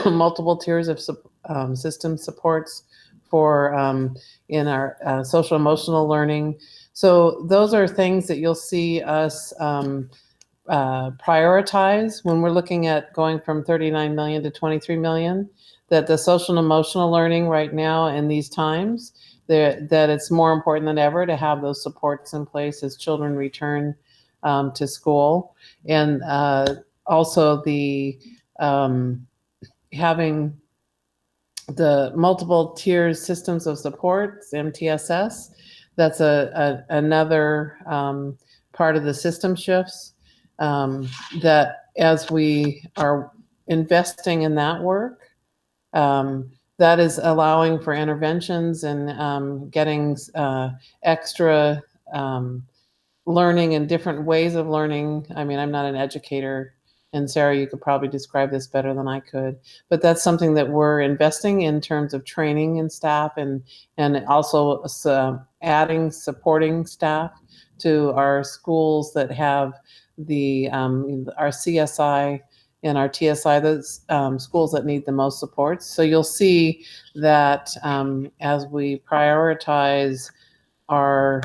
multiple tiers of system supports for in our social emotional learning. So those are things that you'll see us prioritize when we're looking at going from 39 million to 23 million, that the social and emotional learning right now in these times, that it's more important than ever to have those supports in place as children return to school. And also the having the multiple tiers systems of supports, MTSS, that's another part of the system shifts that as we are investing in that work, that is allowing for interventions and getting extra learning and different ways of learning. I mean, I'm not an educator, and Sarah, you could probably describe this better than I could, but that's something that we're investing in terms of training and staff and also adding supporting staff to our schools that have the our CSI and our TSI, those schools that need the most support. So you'll see that as we prioritize our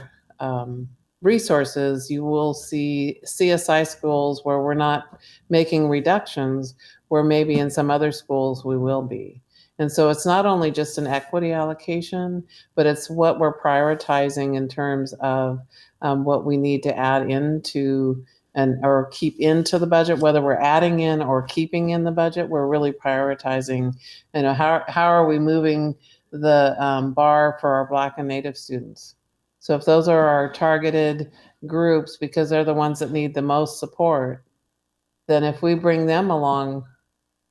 resources, you will see CSI schools where we're not making reductions, where maybe in some other schools we will be. And so it's not only just an equity allocation, but it's what we're prioritizing in terms of what we need to add into or keep into the budget, whether we're adding in or keeping in the budget. We're really prioritizing, how are we moving the bar for our Black and Native students. So if those are our targeted groups, because they're the ones that need the most support, then if we bring them along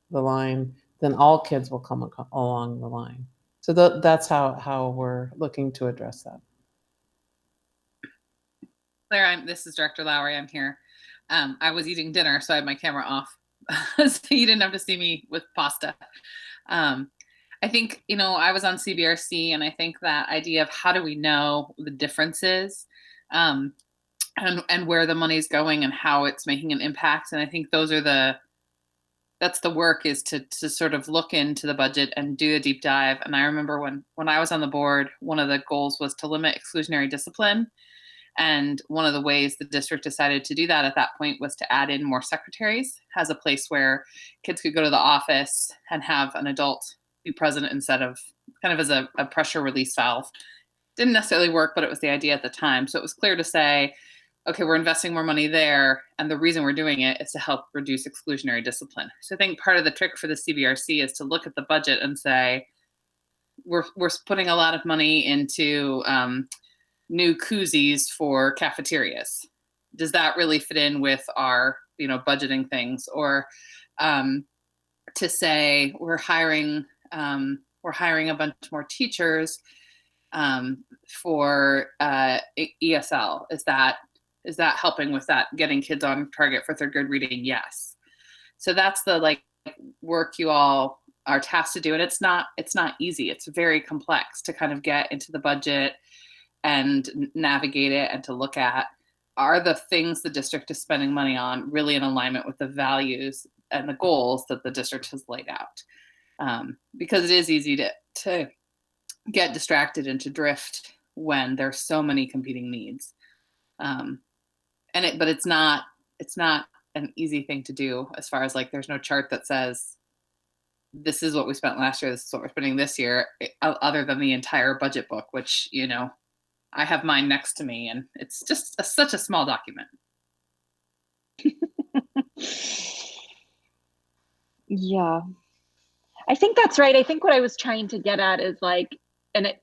the line, then all kids will come along the line. So that's how we're looking to address that. Claire, this is Director Lowry. I'm here. I was eating dinner, so I had my camera off, so you didn't have to see me with pasta. I think, I was on CBRC, and I think that idea of how do we know the differences and where the money's going and how it's making an impact. And I think that's the work, is to sort of look into the budget and do a deep dive. And I remember when I was on the board, one of the goals was to limit exclusionary discipline. And one of the ways the district decided to do that at that point was to add in more secretaries as a place where kids could go to the office and have an adult be present instead of kind of as a pressure release valve. Didn't necessarily work, but it was the idea at the time. So it was clear to say, okay, we're investing more money there, and the reason we're doing it is to help reduce exclusionary discipline. So I think part of the trick for the CBRC is to look at the budget and say, we're putting a lot of money into new koozies for cafeterias. Does that really fit in with our, budgeting things? Or to say we're hiring a bunch more teachers for ESL. Is that helping with that, getting kids on target for third grade reading? Yes. So that's the work you all are tasked to do, and it's not easy. It's very complex to kind of get into the budget and navigate it, and to look at, are the things the district is spending money on really in alignment with the values and the goals that the district has laid out? Because it is easy to get distracted and to drift when there's so many competing needs. But it's not an easy thing to do, as far as there's no chart that says this is what we spent last year, this is what we're spending this year, other than the entire budget book, which I have mine next to me, and it's just such a small document. Yeah, I think that's right. I think what I was trying to get at is like, and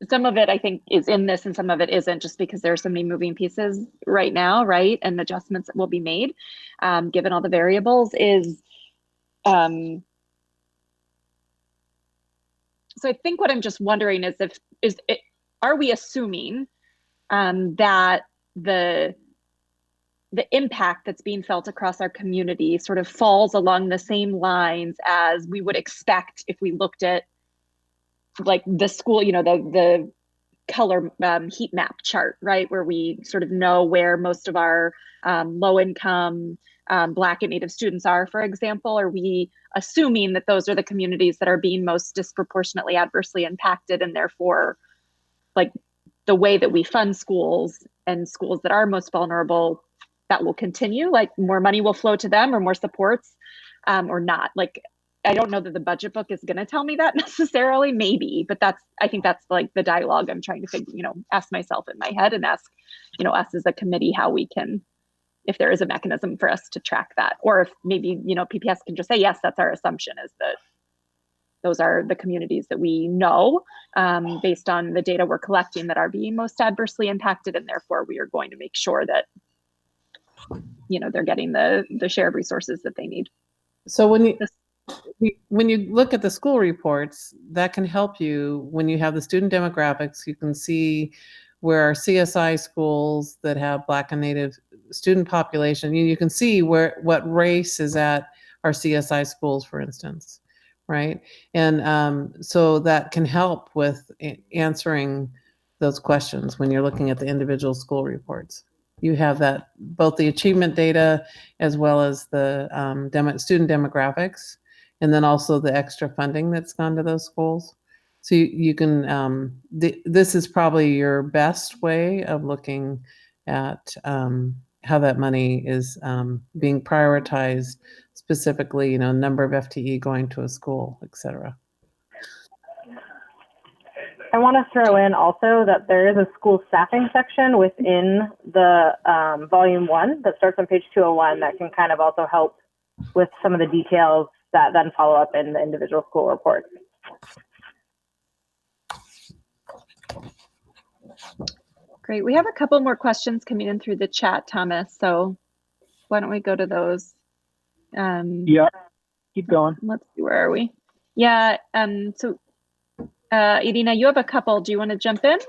some of it I think is in this and some of it isn't, just because there are so many moving pieces right now, right? And adjustments that will be made, given all the variables is, so I think what I'm just wondering is are we assuming that the impact that's being felt across our community sort of falls along the same lines as we would expect if we looked at like the school, the color heat map chart, right? Where we sort of know where most of our low income Black and Native students are, for example. Are we assuming that those are the communities that are being most disproportionately adversely impacted, and therefore like the way that we fund schools and schools that are most vulnerable, that will continue, like more money will flow to them or more supports, or not? Like, I don't know that the budget book is going to tell me that necessarily, maybe, but I think that's like the dialogue I'm trying to figure, ask myself in my head and ask, us as a committee, how we can, if there is a mechanism for us to track that, or if maybe, PPS can just say, yes, that's our assumption, is that those are the communities that we know, based on the data we're collecting, that are being most adversely impacted, and therefore we are going to make sure that they're getting the share of resources that they need. So when you look at the school reports, that can help you. When you have the student demographics, you can see where our CSI schools that have Black and Native student population, you can see what race is at our CSI schools, for instance, right? And so that can help with answering those questions when you're looking at the individual school reports. You have that, both the achievement data as well as the student demographics, and then also the extra funding that's gone to those schools. So you can, this is probably your best way of looking at how that money is being prioritized, specifically, number of FTE going to a school, et cetera. I want to throw in also that there is a school staffing section within the volume 1 that starts on page 201 that can kind of also help with some of the details that then follow up in the individual school reports. Great. We have a couple more questions coming in through the chat, Thomas. So why don't we go to those? Yeah, keep going. Let's see, where are we? Yeah. So Irina, you have a couple. Do you want to jump in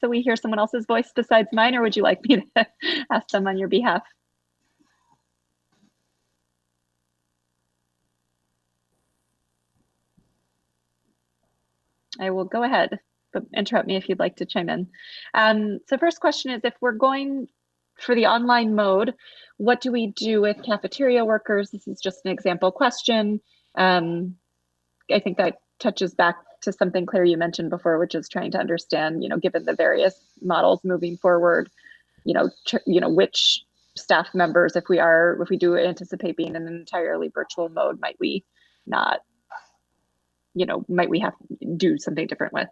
so we hear someone else's voice besides mine, or would you like me to ask them on your behalf? I will go ahead, but interrupt me if you'd like to chime in. So first question is, if we're going for the online mode, what do we do with cafeteria workers? This is just an example question. I think that touches back to something, Claire, you mentioned before, which is trying to understand, given the various models moving forward, which staff members, if we do anticipate being in an entirely virtual mode, might we not, might we have to do something different with?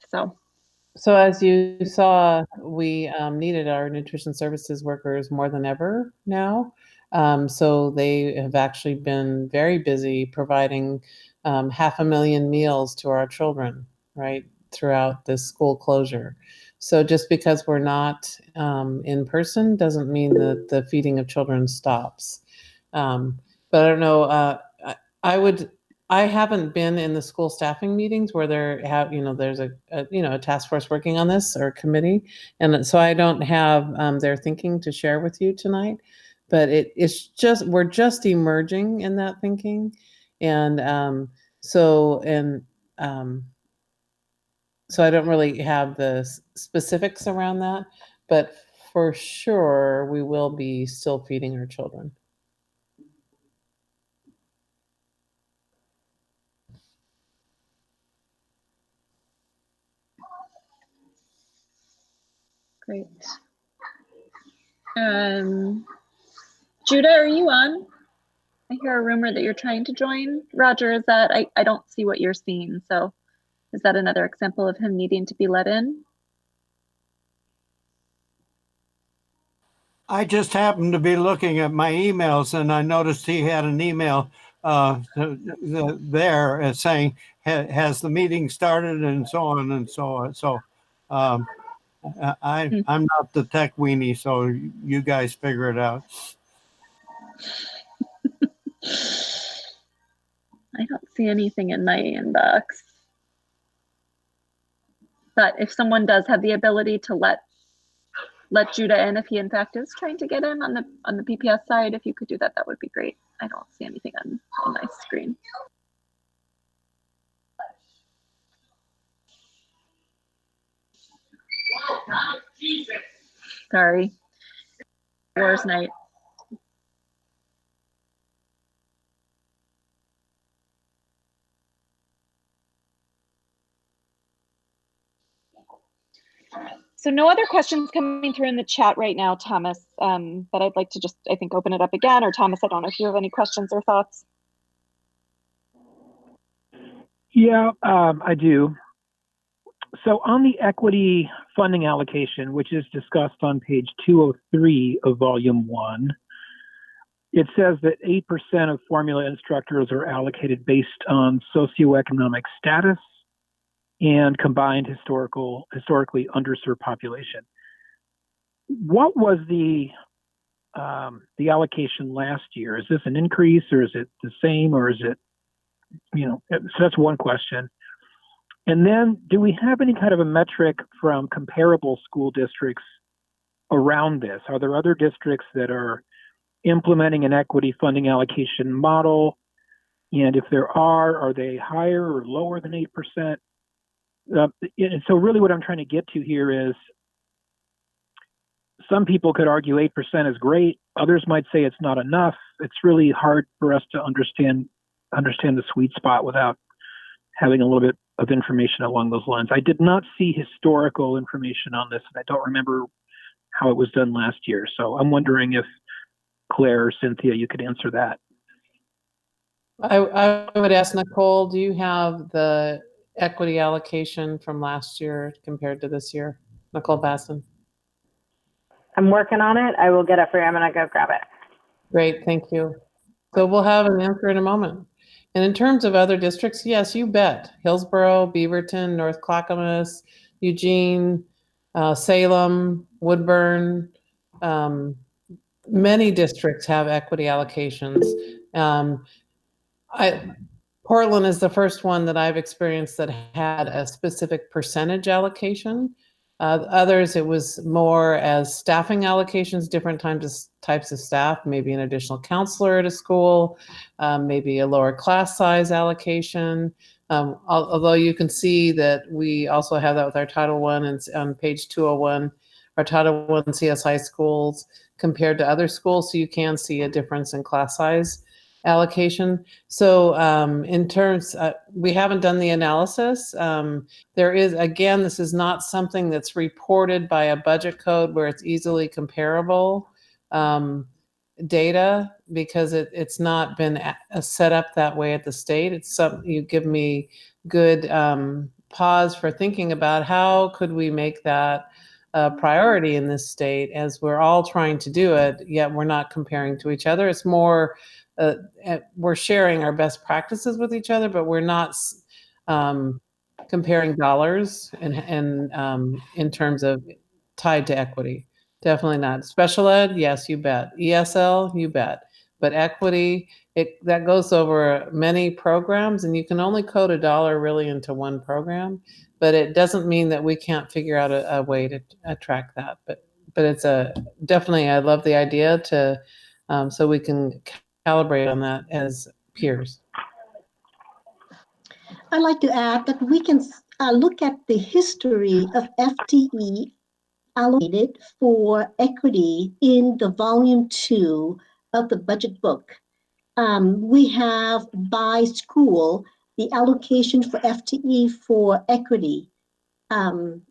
So as you saw, we needed our nutrition services workers more than ever now. So they have actually been very busy providing 500,000 meals to our children, right, throughout this school closure. So just because we're not in person doesn't mean that the feeding of children stops. But I don't know, I haven't been in the school staffing meetings where there's a task force working on this, or committee. And so I don't have their thinking to share with you tonight, but we're just emerging in that thinking. And so I don't really have the specifics around that, but for sure we will be still feeding our children. Great. Judah, are you on? I hear a rumor that you're trying to join. Roger, is that, I don't see what you're seeing. So is that another example of him needing to be let in? I just happened to be looking at my emails and I noticed he had an email there saying, has the meeting started and so on and so on. So I'm not the tech weenie, so you guys figure it out. I don't see anything in my inbox. But if someone does have the ability to let Judah in, if he in fact is trying to get in on the PPS side, if you could do that, that would be great. I don't see anything on my screen. Sorry. Wars night. So no other questions coming through in the chat right now, Thomas, but I'd like to just, I think, open it up again. Or Thomas, I don't know if you have any questions or thoughts. Yeah, I do. So on the equity funding allocation, which is discussed on page 203 of volume 1, it says that 8% of formula instructors are allocated based on socioeconomic status and combined historically underserved population. What was the allocation last year? Is this an increase, or is it the same, or is it, so that's one question. And then, do we have any kind of a metric from comparable school districts around this? Are there other districts that are implementing an equity funding allocation model? And if there are they higher or lower than 8%? And so really what I'm trying to get to here is, some people could argue 8% is great. Others might say it's not enough. It's really hard for us to understand the sweet spot without having a little bit of information along those lines. I did not see historical information on this, and I don't remember how it was done last year. So I'm wondering if Claire or Cynthia, you could answer that. I would ask Nicole, do you have the equity allocation from last year compared to this year? Nicole Basson. I'm working on it. I will get it for you. I'm going to go grab it. Great, thank you. So we'll have an answer in a moment. And in terms of other districts, yes, you bet. Hillsborough, Beaverton, North Clackamas, Eugene, Salem, Woodburn, many districts have equity allocations. Portland is the first one that I've experienced that had a specific percentage allocation. Others, it was more as staffing allocations, different types of staff, maybe an additional counselor at a school, maybe a lower class size allocation. Although you can see that we also have that with our Title I and on page 201, our Title I CSI schools compared to other schools. So you can see a difference in class size allocation. So in terms, we haven't done the analysis. There is, again, this is not something that's reported by a budget code where it's easily comparable data, because it's not been set up that way at the state. It's something you give me good pause for thinking about how could we make that a priority in this state, as we're all trying to do it, yet we're not comparing to each other. It's more we're sharing our best practices with each other, but we're not comparing dollars and in terms of tied to equity. Definitely not. Special ed, yes, you bet. ESL, you bet. But equity, that goes over many programs, and you can only code $1 really into one program. But it doesn't mean that we can't figure out a way to track that. But it's definitely, I love the idea to so we can calibrate on that as peers. I'd like to add that we can look at the history of FTE allocated for equity in the volume 2 of the budget book. We have by school the allocation for FTE for equity. An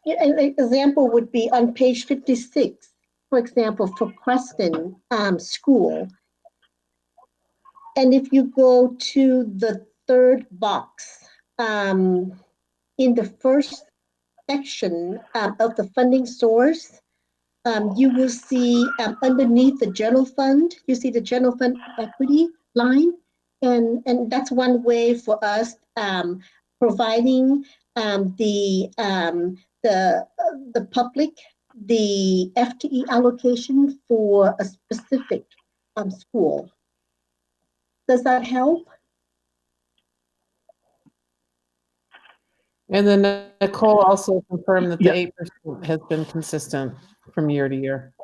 example would be on page 56, for example, for Preston School. And if you go to the third box, in the first section of the funding source, you will see underneath the general fund, you see the general fund equity line. And that's one way for us providing the public the FTE allocation for a specific school. Does that help? And then Nicole also confirmed that the Yeah. 8% has been consistent from year to year.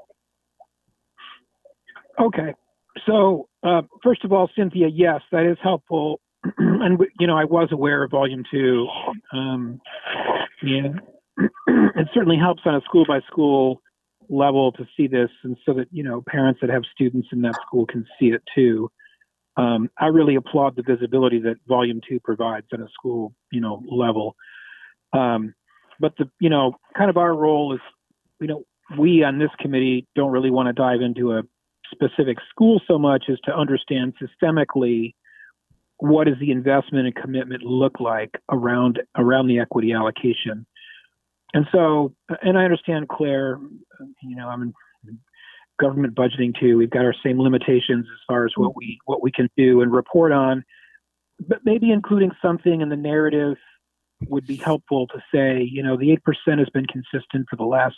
Okay. So, first of all, Cynthia, yes, that is helpful. And, I was aware of volume 2. Yeah. It certainly helps on a school by school level to see this, and so that, parents that have students in that school can see it too. I really applaud the visibility that volume 2 provides on a school, level. But kind of our role is, we on this committee don't really want to dive into a specific school so much as to understand systemically what does the investment and commitment look like around the equity allocation. And so, and I understand, Claire, I'm in government budgeting too. We've got our same limitations as far as what we can do and report on, but maybe including something in the narrative would be helpful to say, the 8% has been consistent for the last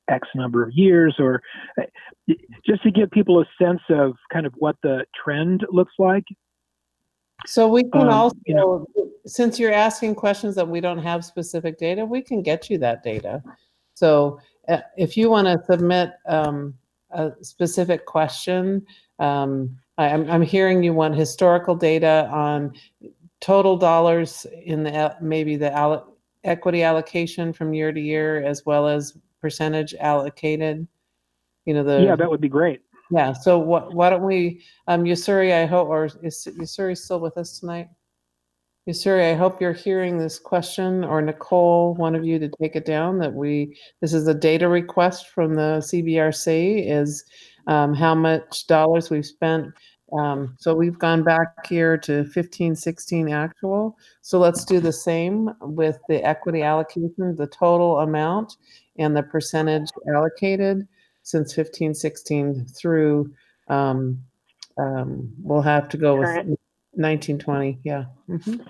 X number of years, or just to give people a sense of kind of what the trend looks like. So we can also, since you're asking questions that we don't have specific data, we can get you that data. So if you want to submit a specific question, I'm hearing you want historical data on total dollars in maybe the equity allocation from year to year, as well as percentage allocated. Yeah, that would be great. Yeah. So why don't we, Yusuri, I hope, or is Yusuri still with us tonight? Yusuri, I hope you're hearing this question, or Nicole, one of you, to take it down. This is a data request from the CBRC, is how much dollars we've spent. So we've gone back here to 15-16 actual. So let's do the same with the equity allocation, the total amount and the percentage allocated since 15-16 through, we'll have to go with 19-20. Yeah. Mm-hmm.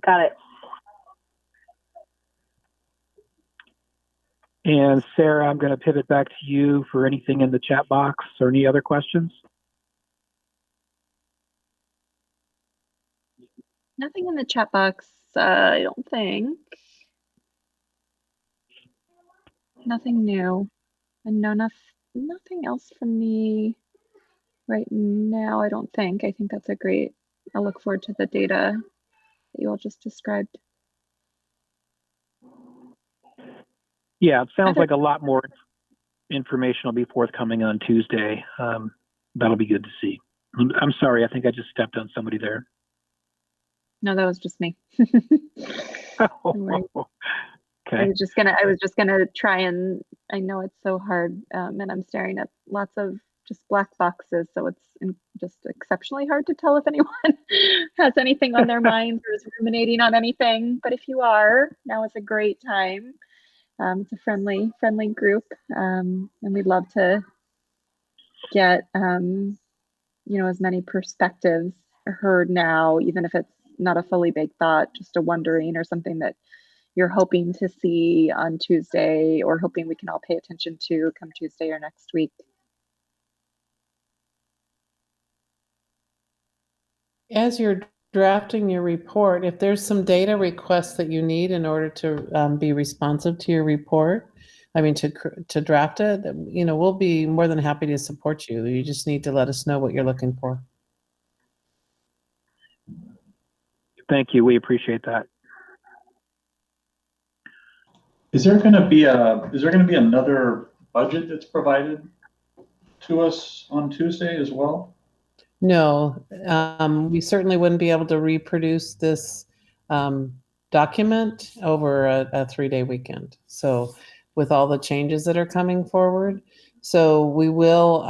Got it. And Sarah, I'm going to pivot back to you for anything in the chat box or any other questions. Nothing in the chat box, I don't think. Nothing new. And nothing else from me right now, I don't think. I think that's a great, I'll look forward to the data that you all just described. Yeah, it sounds like a lot more information will be forthcoming on Tuesday. That'll be good to see. I'm sorry, I think I just stepped on somebody there. No, that was just me. Okay. I was just gonna try, and I know it's so hard, and I'm staring at lots of just black boxes, so it's just exceptionally hard to tell if anyone has anything on their mind or is ruminating on anything. But if you are, now is a great time. It's a friendly group, and we'd love to get as many perspectives heard now, even if it's not a fully baked thought, just a wondering or something that you're hoping to see on Tuesday, or hoping we can all pay attention to come Tuesday or next week. As you're drafting your report, if there's some data requests that you need in order to be responsive to your report, to draft it, we'll be more than happy to support you. You just need to let us know what you're looking for. Thank you. We appreciate that. Is there going to be another budget that's provided to us on Tuesday as well? No, we certainly wouldn't be able to reproduce this document over a 3-day weekend. So with all the changes that are coming forward. So we will,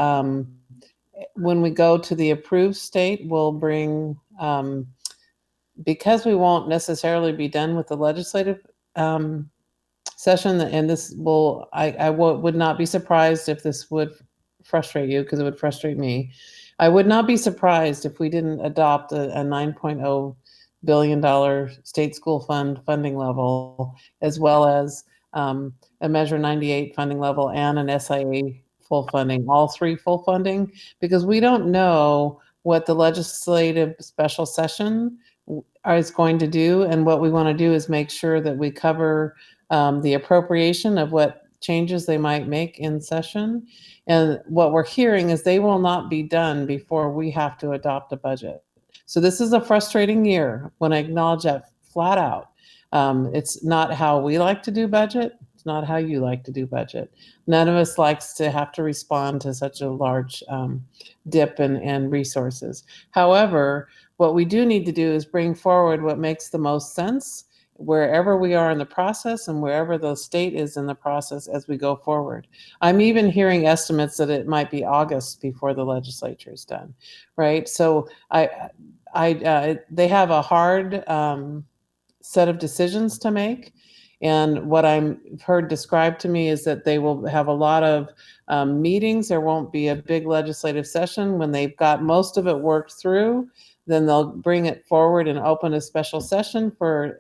when we go to the approved state, we'll bring, because we won't necessarily be done with the legislative session, and this will, would not be surprised if this would frustrate you, because it would frustrate me. I would not be surprised if we didn't adopt a $9.0 billion state school fund funding level, as well as a Measure 98 funding level and an SIA full funding, all three full funding, because we don't know what the legislative special session is going to do. And what we want to do is make sure that we cover the appropriation of what changes they might make in session. And what we're hearing is they will not be done before we have to adopt a budget. So this is a frustrating year when I acknowledge that flat out. It's not how we like to do budget. It's not how you like to do budget. None of us likes to have to respond to such a large dip in resources. However, what we do need to do is bring forward what makes the most sense wherever we are in the process and wherever the state is in the process as we go forward. I'm even hearing estimates that it might be August before the legislature is done, right? So they have a hard set of decisions to make. And what I've heard described to me is that they will have a lot of meetings. There won't be a big legislative session. When they've got most of it worked through, then they'll bring it forward and open a special session for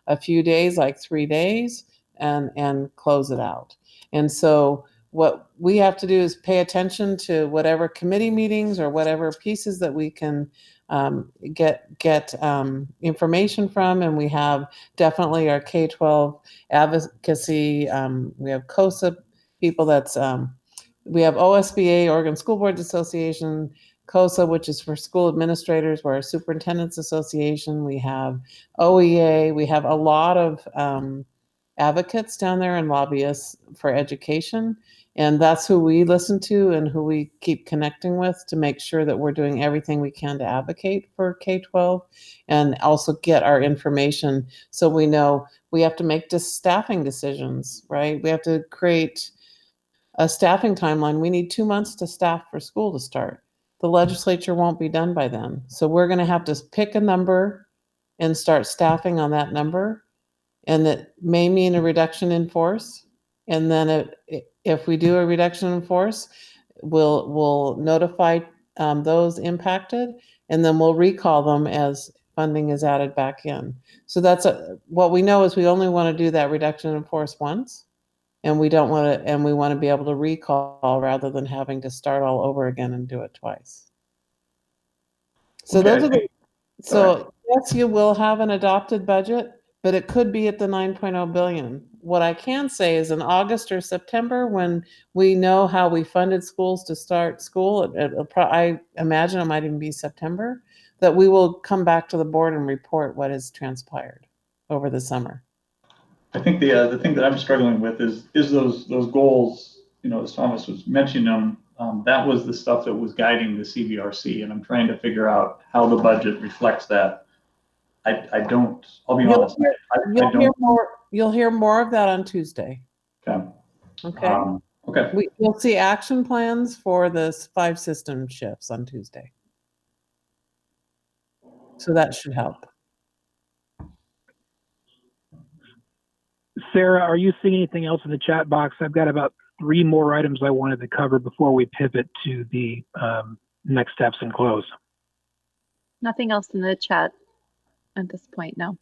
a few days, like 3 days, and close it out. And so what we have to do is pay attention to whatever committee meetings or whatever pieces that we can get information from. And we have definitely our K-12 advocacy. We have COSA people, we have OSBA, Oregon School Boards Association, COSA, which is for school administrators. We're a Superintendent's Association. We have OEA. We have a lot of advocates down there and lobbyists for education. And that's who we listen to and who we keep connecting with to make sure that we're doing everything we can to advocate for K-12 and also get our information so we know we have to make staffing decisions, right? We have to create a staffing timeline. We need 2 months to staff for school to start. The legislature won't be done by then. So we're going to have to pick a number and start staffing on that number. And that may mean a reduction in force. And then if we do a reduction in force, we'll notify those impacted, and then we'll recall them as funding is added back in. So that's what we know is we only want to do that reduction in force once, and we don't want to, and we want to be able to recall rather than having to start all over again and do it twice. So Okay, those are the. So yes, you will have an adopted budget, but it could be at the 9.0 billion. What I can say is in August or September, when we know how we funded schools to start school, I imagine it might even be September, that we will come back to the board and report what has transpired over the summer. I think the thing that I'm struggling with is those goals, as Thomas was mentioning them, that was the stuff that was guiding the CVRC, and I'm trying to figure out how the budget reflects that. I don't, I'll be honest. You'll hear more of that on Tuesday. Okay. Okay. Okay. You'll see action plans for the 5 system shifts on Tuesday. So that should help. Sarah, are you seeing anything else in the chat box? I've got about 3 more items I wanted to cover before we pivot to the next steps and close. Nothing else in the chat at this point, no.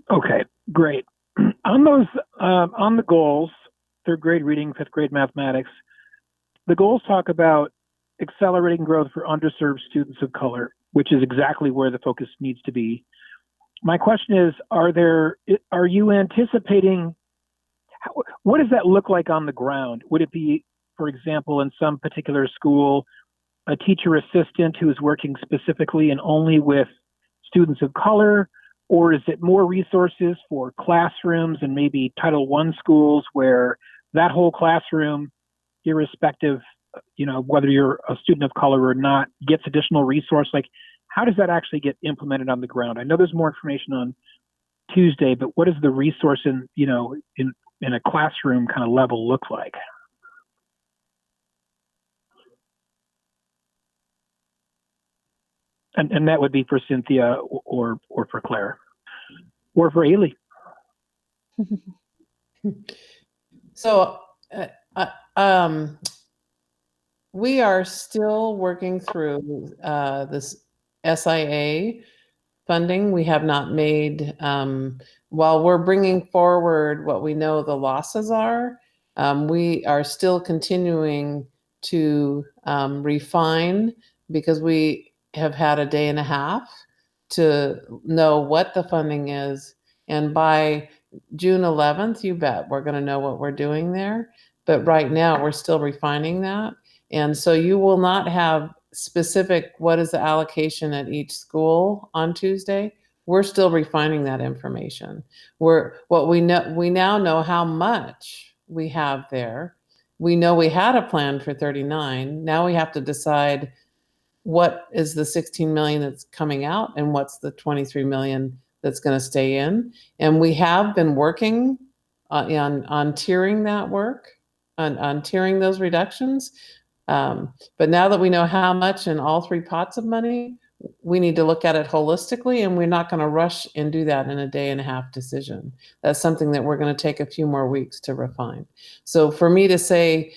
Okay, great. On the goals, 3rd grade reading, 5th grade mathematics, the goals talk about accelerating growth for underserved students of color, which is exactly where the focus needs to be. My question is, are you anticipating, what does that look like on the ground? Would it be, for example, in some particular school, a teacher assistant who is working specifically and only with students of color? Or is it more resources for classrooms and maybe Title I schools where that whole classroom, irrespective, whether you're a student of color or not, gets additional resource? Like, how does that actually get implemented on the ground? I know there's more information on Tuesday, but what does the resource in a classroom kind of level look like? And that would be for Cynthia or for Claire or for Ailey. So, we are still working through this SIA funding. We have not made, while we're bringing forward what we know the losses are, we are still continuing to refine, because we have had a day and a half to know what the funding is. And by June 11th, you bet we're going to know what we're doing there. But right now, we're still refining that. And so you will not have specific what is the allocation at each school on Tuesday. We're still refining that information. We now know how much we have there. We know we had a plan for 39. Now we have to decide what is the 16 million that's coming out and what's the 23 million that's going to stay in. And we have been working on tiering that work, on tiering those reductions. But now that we know how much in all three pots of money, we need to look at it holistically, and we're not going to rush and do that in a day and a half decision. That's something that we're going to take a few more weeks to refine. So for me to say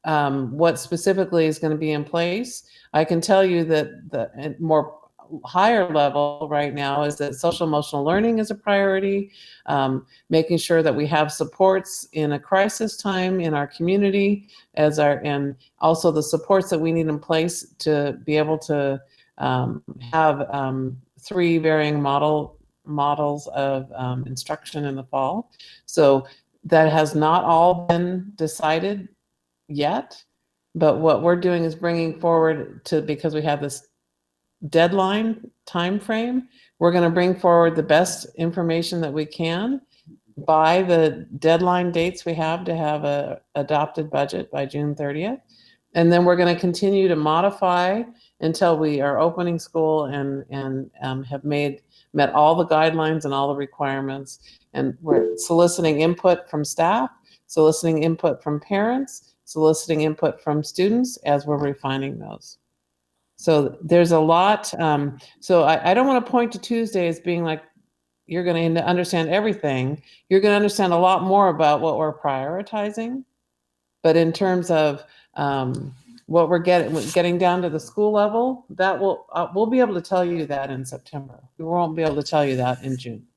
what specifically is going to be in place, I can tell you that the more higher level right now is that social emotional learning is a priority, making sure that we have supports in a crisis time in our community, and also the supports that we need in place to be able to have 3 varying models of instruction in the fall. So that has not all been decided yet, but what we're doing is bringing forward because we have this deadline time frame, we're going to bring forward the best information that we can by the deadline dates we have to have a adopted budget by June 30th. And then we're going to continue to modify until we are opening school and have met all the guidelines and all the requirements. And we're soliciting input from staff, soliciting input from parents, soliciting input from students as we're refining those. So there's a lot. So I don't want to point to Tuesday as being like, you're going to understand everything. You're going to understand a lot more about what we're prioritizing. But in terms of what we're getting down to the school level, that we'll be able to tell you that in September. We won't be able to tell you that in June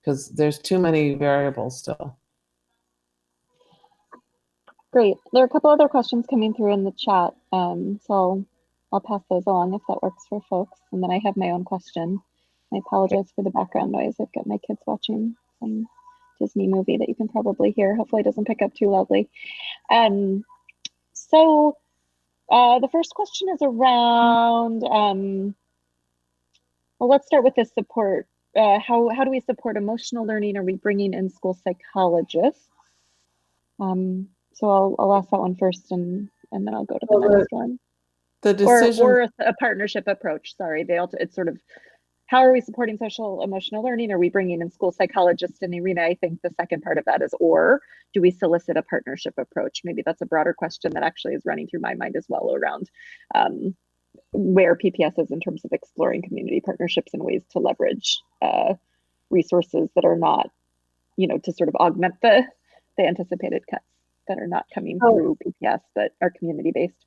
because there's too many variables still. Great. There are a couple other questions coming through in the chat. So I'll pass those along if that works for folks. And then I have my own question. I apologize for the background noise. I've got my kids watching some Disney movie that you can probably hear. Hopefully it doesn't pick up too loudly. So the first question is around, well, let's start with the support. How do we support emotional learning? Are we bringing in school psychologists? So I'll ask that one first, and then I'll go to the next one. The decision, or a partnership approach. Sorry, it's sort of, how are we supporting social emotional learning? Are we bringing in school psychologists in the arena? I think the second part of that is, or do we solicit a partnership approach? Maybe that's a broader question that actually is running through my mind as well around where PPS is in terms of exploring community partnerships and ways to leverage resources that are not, to sort of augment the anticipated cuts that are not coming through PPS but are community based.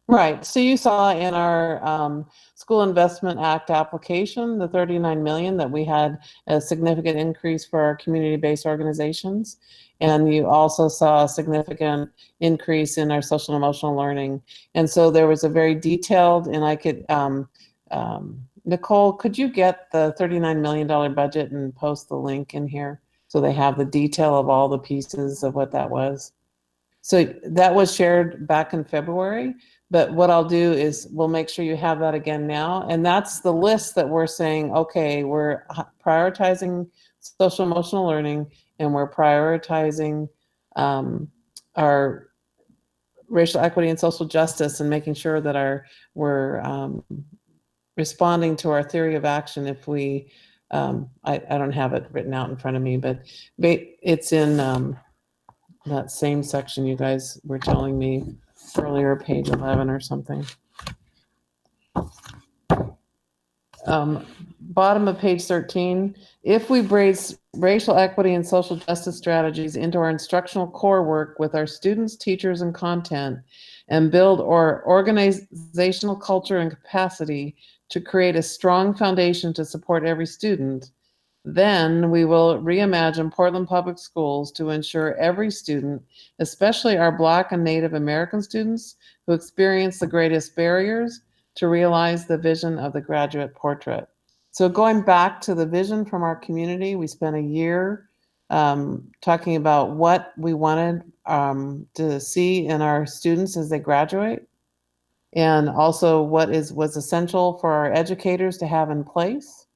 Right. So you saw in our School Investment Act application, the 39 million, that we had a significant increase for our community-based organizations. And you also saw a significant increase in our social and emotional learning. And so there was a very detailed, and I could, Nicole, could you get the $39 million budget and post the link in here so they have the detail of all the pieces of what that was? So that was shared back in February. But what I'll do is we'll make sure you have that again now. And that's the list that we're saying, okay, we're prioritizing social emotional learning and we're prioritizing our racial equity and social justice and making sure that we're responding to our theory of action if we, I don't have it written out in front of me, but it's in that same section you guys were telling me earlier, page 11 or something. bottom of page 13, if we brace racial equity and social justice strategies into our instructional core work with our students, teachers, and content, and build our organizational culture and capacity to create a strong foundation to support every student, then we will reimagine Portland Public Schools to ensure every student, especially our Black and Native American students who experience the greatest barriers, to realize the vision of the graduate portrait. So going back to the vision from our community, we spent a year talking about what we wanted to see in our students as they graduate, and also what was essential for our educators to have in place,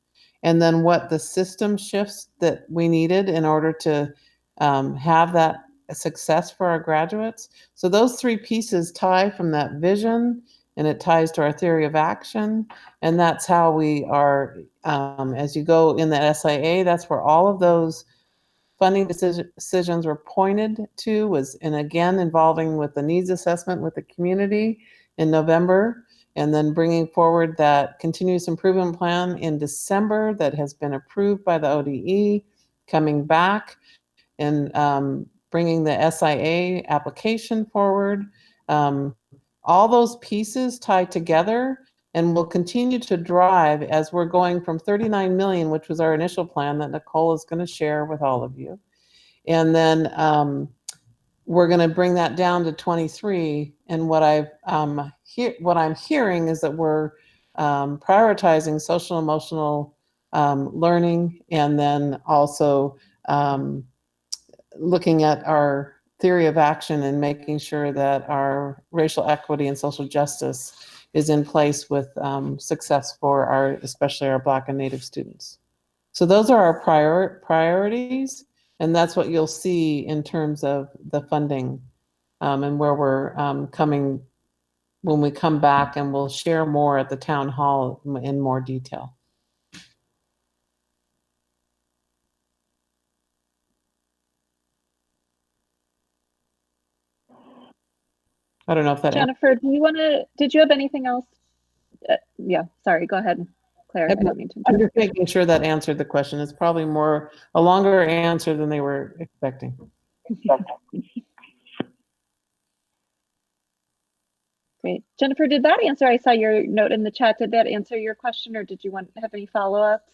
and then what the system shifts that we needed in order to have that success for our graduates. So those three pieces tie from that vision, and it ties to our theory of action. And that's how we are, as you go in the SIA, that's where all of those funding decisions were pointed to, and again, involving with the needs assessment with the community in November, and then bringing forward that continuous improvement plan in December that has been approved by the ODE, coming back and bringing the SIA application forward. All those pieces tie together and will continue to drive as we're going from 39 million, which was our initial plan that Nicole is going to share with all of you. And then we're going to bring that down to 23. And what I'm hearing is that we're prioritizing social emotional learning, and then also looking at our theory of action and making sure that our racial equity and social justice is in place with success for especially our Black and Native students. So those are our priorities, and that's what you'll see in terms of the funding and where we're coming when we come back, and we'll share more at the town hall in more detail. I don't know if that. Jennifer, did you have anything else? Yeah, sorry, go ahead, Claire. I'm just making sure that answered the question. It's probably a longer answer than they were expecting. Great. Jennifer, did that answer? I saw your note in the chat. Did that answer your question, or did you have any follow-ups?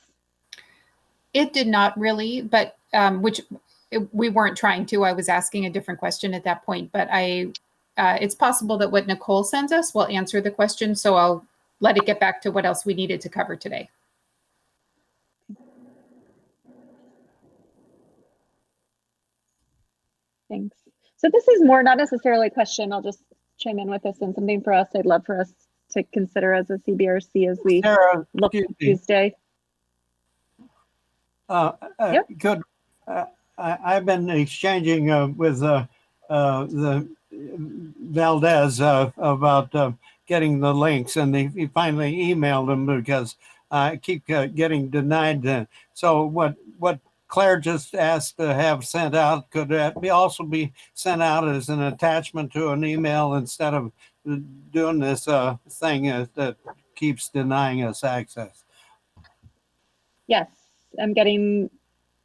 It did not really, but we weren't trying to. I was asking a different question at that point, but it's possible that what Nicole sends us will answer the question, so I'll let it get back to what else we needed to cover today. Thanks. So this is not necessarily a question. I'll just chime in with this, and something for us. I'd love for us to consider as a CBRC as we look at Tuesday. Yep. Good. I've been exchanging with the Valdez about getting the links, and he finally emailed them because I keep getting denied. So what Claire just asked to have sent out, could that also be sent out as an attachment to an email instead of doing this thing that keeps denying us access? Yes, I'm getting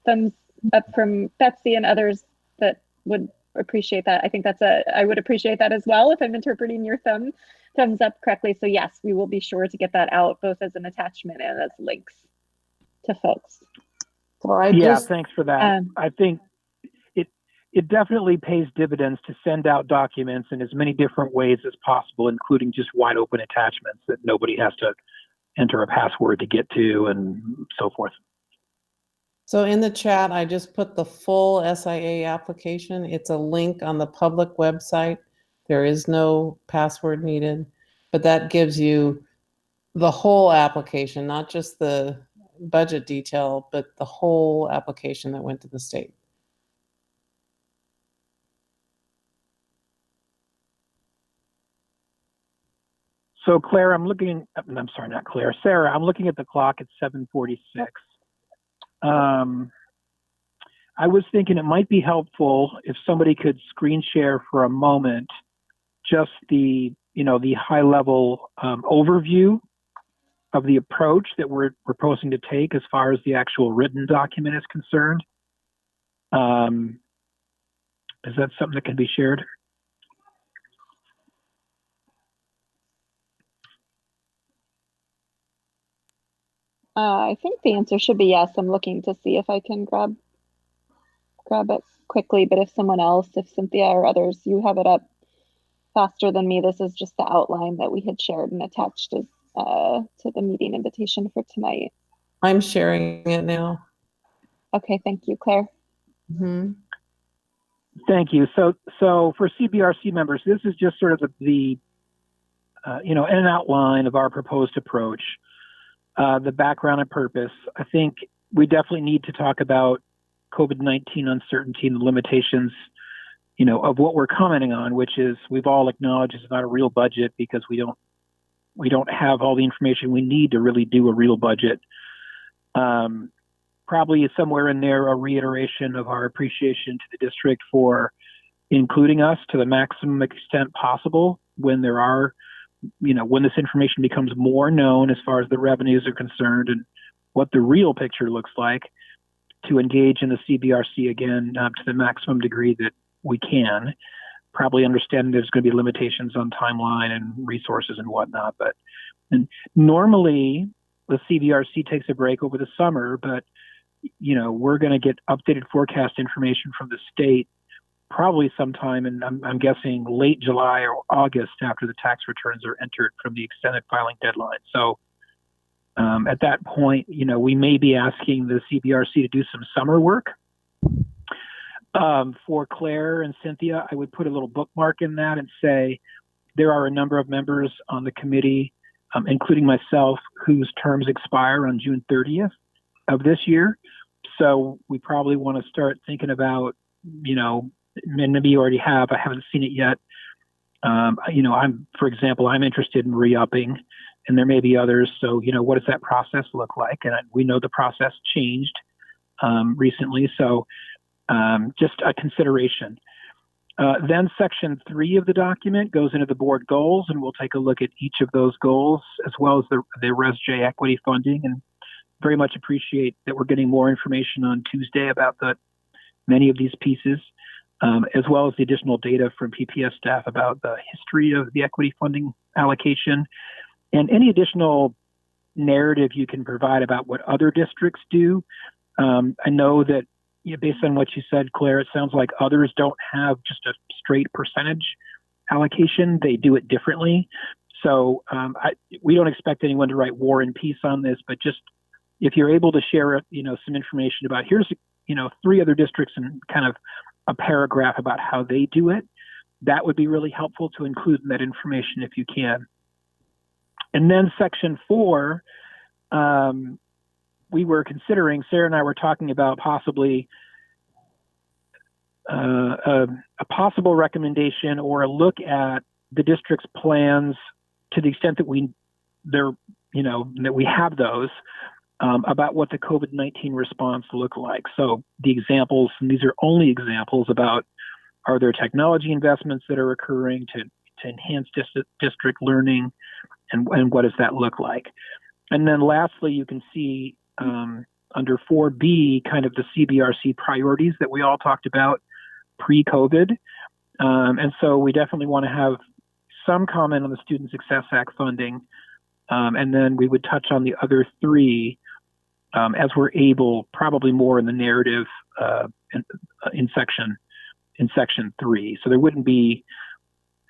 thumbs up from Betsy and others that would appreciate that. I think I would appreciate that as well if I'm interpreting your thumbs up correctly. So yes, we will be sure to get that out both as an attachment and as links to folks. So thanks for that. I think it definitely pays dividends to send out documents in as many different ways as possible, including just wide open attachments that nobody has to enter a password to get to and so forth. So in the chat, I just put the full SIA application. It's a link on the public website. There is no password needed, but that gives you the whole application, not just the budget detail, but the whole application that went to the state. So Claire, Sarah, I'm looking at the clock at 7:46. I was thinking it might be helpful if somebody could screen share for a moment just the high level overview of the approach that we're proposing to take as far as the actual written document is concerned. Is that something that can be shared? I think the answer should be yes. I'm looking to see if I can grab it quickly, but if Cynthia or others, you have it up faster than me, this is just the outline that we had shared and attached as to the meeting invitation for tonight. I'm sharing it now. Okay, thank you, Claire. Mm-hmm. Thank you. So for CBRC members, this is just sort of the an outline of our proposed approach, the background and purpose. I think we definitely need to talk about COVID-19 uncertainty and the limitations, of what we're commenting on, which is we've all acknowledged it's not a real budget because we don't have all the information we need to really do a real budget. Probably somewhere in there a reiteration of our appreciation to the district for including us to the maximum extent possible when there are, when this information becomes more known as far as the revenues are concerned and what the real picture looks like, to engage in the CBRC again to the maximum degree that we can. Probably understanding there's going to be limitations on timeline and resources and whatnot, and normally the CBRC takes a break over the summer, but we're going to get updated forecast information from the state probably sometime in, I'm guessing, late July or August after the tax returns are entered from the extended filing deadline. So at that point, we may be asking the CBRC to do some summer work. For Claire and Cynthia, I would put a little bookmark in that and say there are a number of members on the committee, including myself, whose terms expire on June 30th of this year. So we probably want to start thinking about, maybe you already have, I haven't seen it yet. For example, I'm interested in re-upping, and there may be others. So, what does that process look like? And we know the process changed recently. So just a consideration. Then section 3 of the document goes into the board goals, and we'll take a look at each of those goals as well as the ResJ equity funding, and very much appreciate that we're getting more information on Tuesday about many of these pieces, as well as the additional data from PPS staff about the history of the equity funding allocation, and any additional narrative you can provide about what other districts do. I know that based on what you said, Claire, it sounds like others don't have just a straight percentage allocation. They do it differently. So we don't expect anyone to write War and Peace on this, but just if you're able to share, some information about here's, 3 other districts and kind of a paragraph about how they do it, that would be really helpful to include in that information if you can. And then section 4, we were considering, Sarah and I were talking about possibly a possible recommendation or a look at the district's plans to the extent that that we have those, about what the COVID-19 response look like. So the examples, and these are only examples about, are there technology investments that are occurring to enhance district learning, and what does that look like? And then lastly, you can see under 4B, kind of the CBRC priorities that we all talked about pre-COVID. And so we definitely want to have some comment on the Student Success Act funding. And then we would touch on the other 3 as we're able, probably more in the narrative in section 3. So there wouldn't be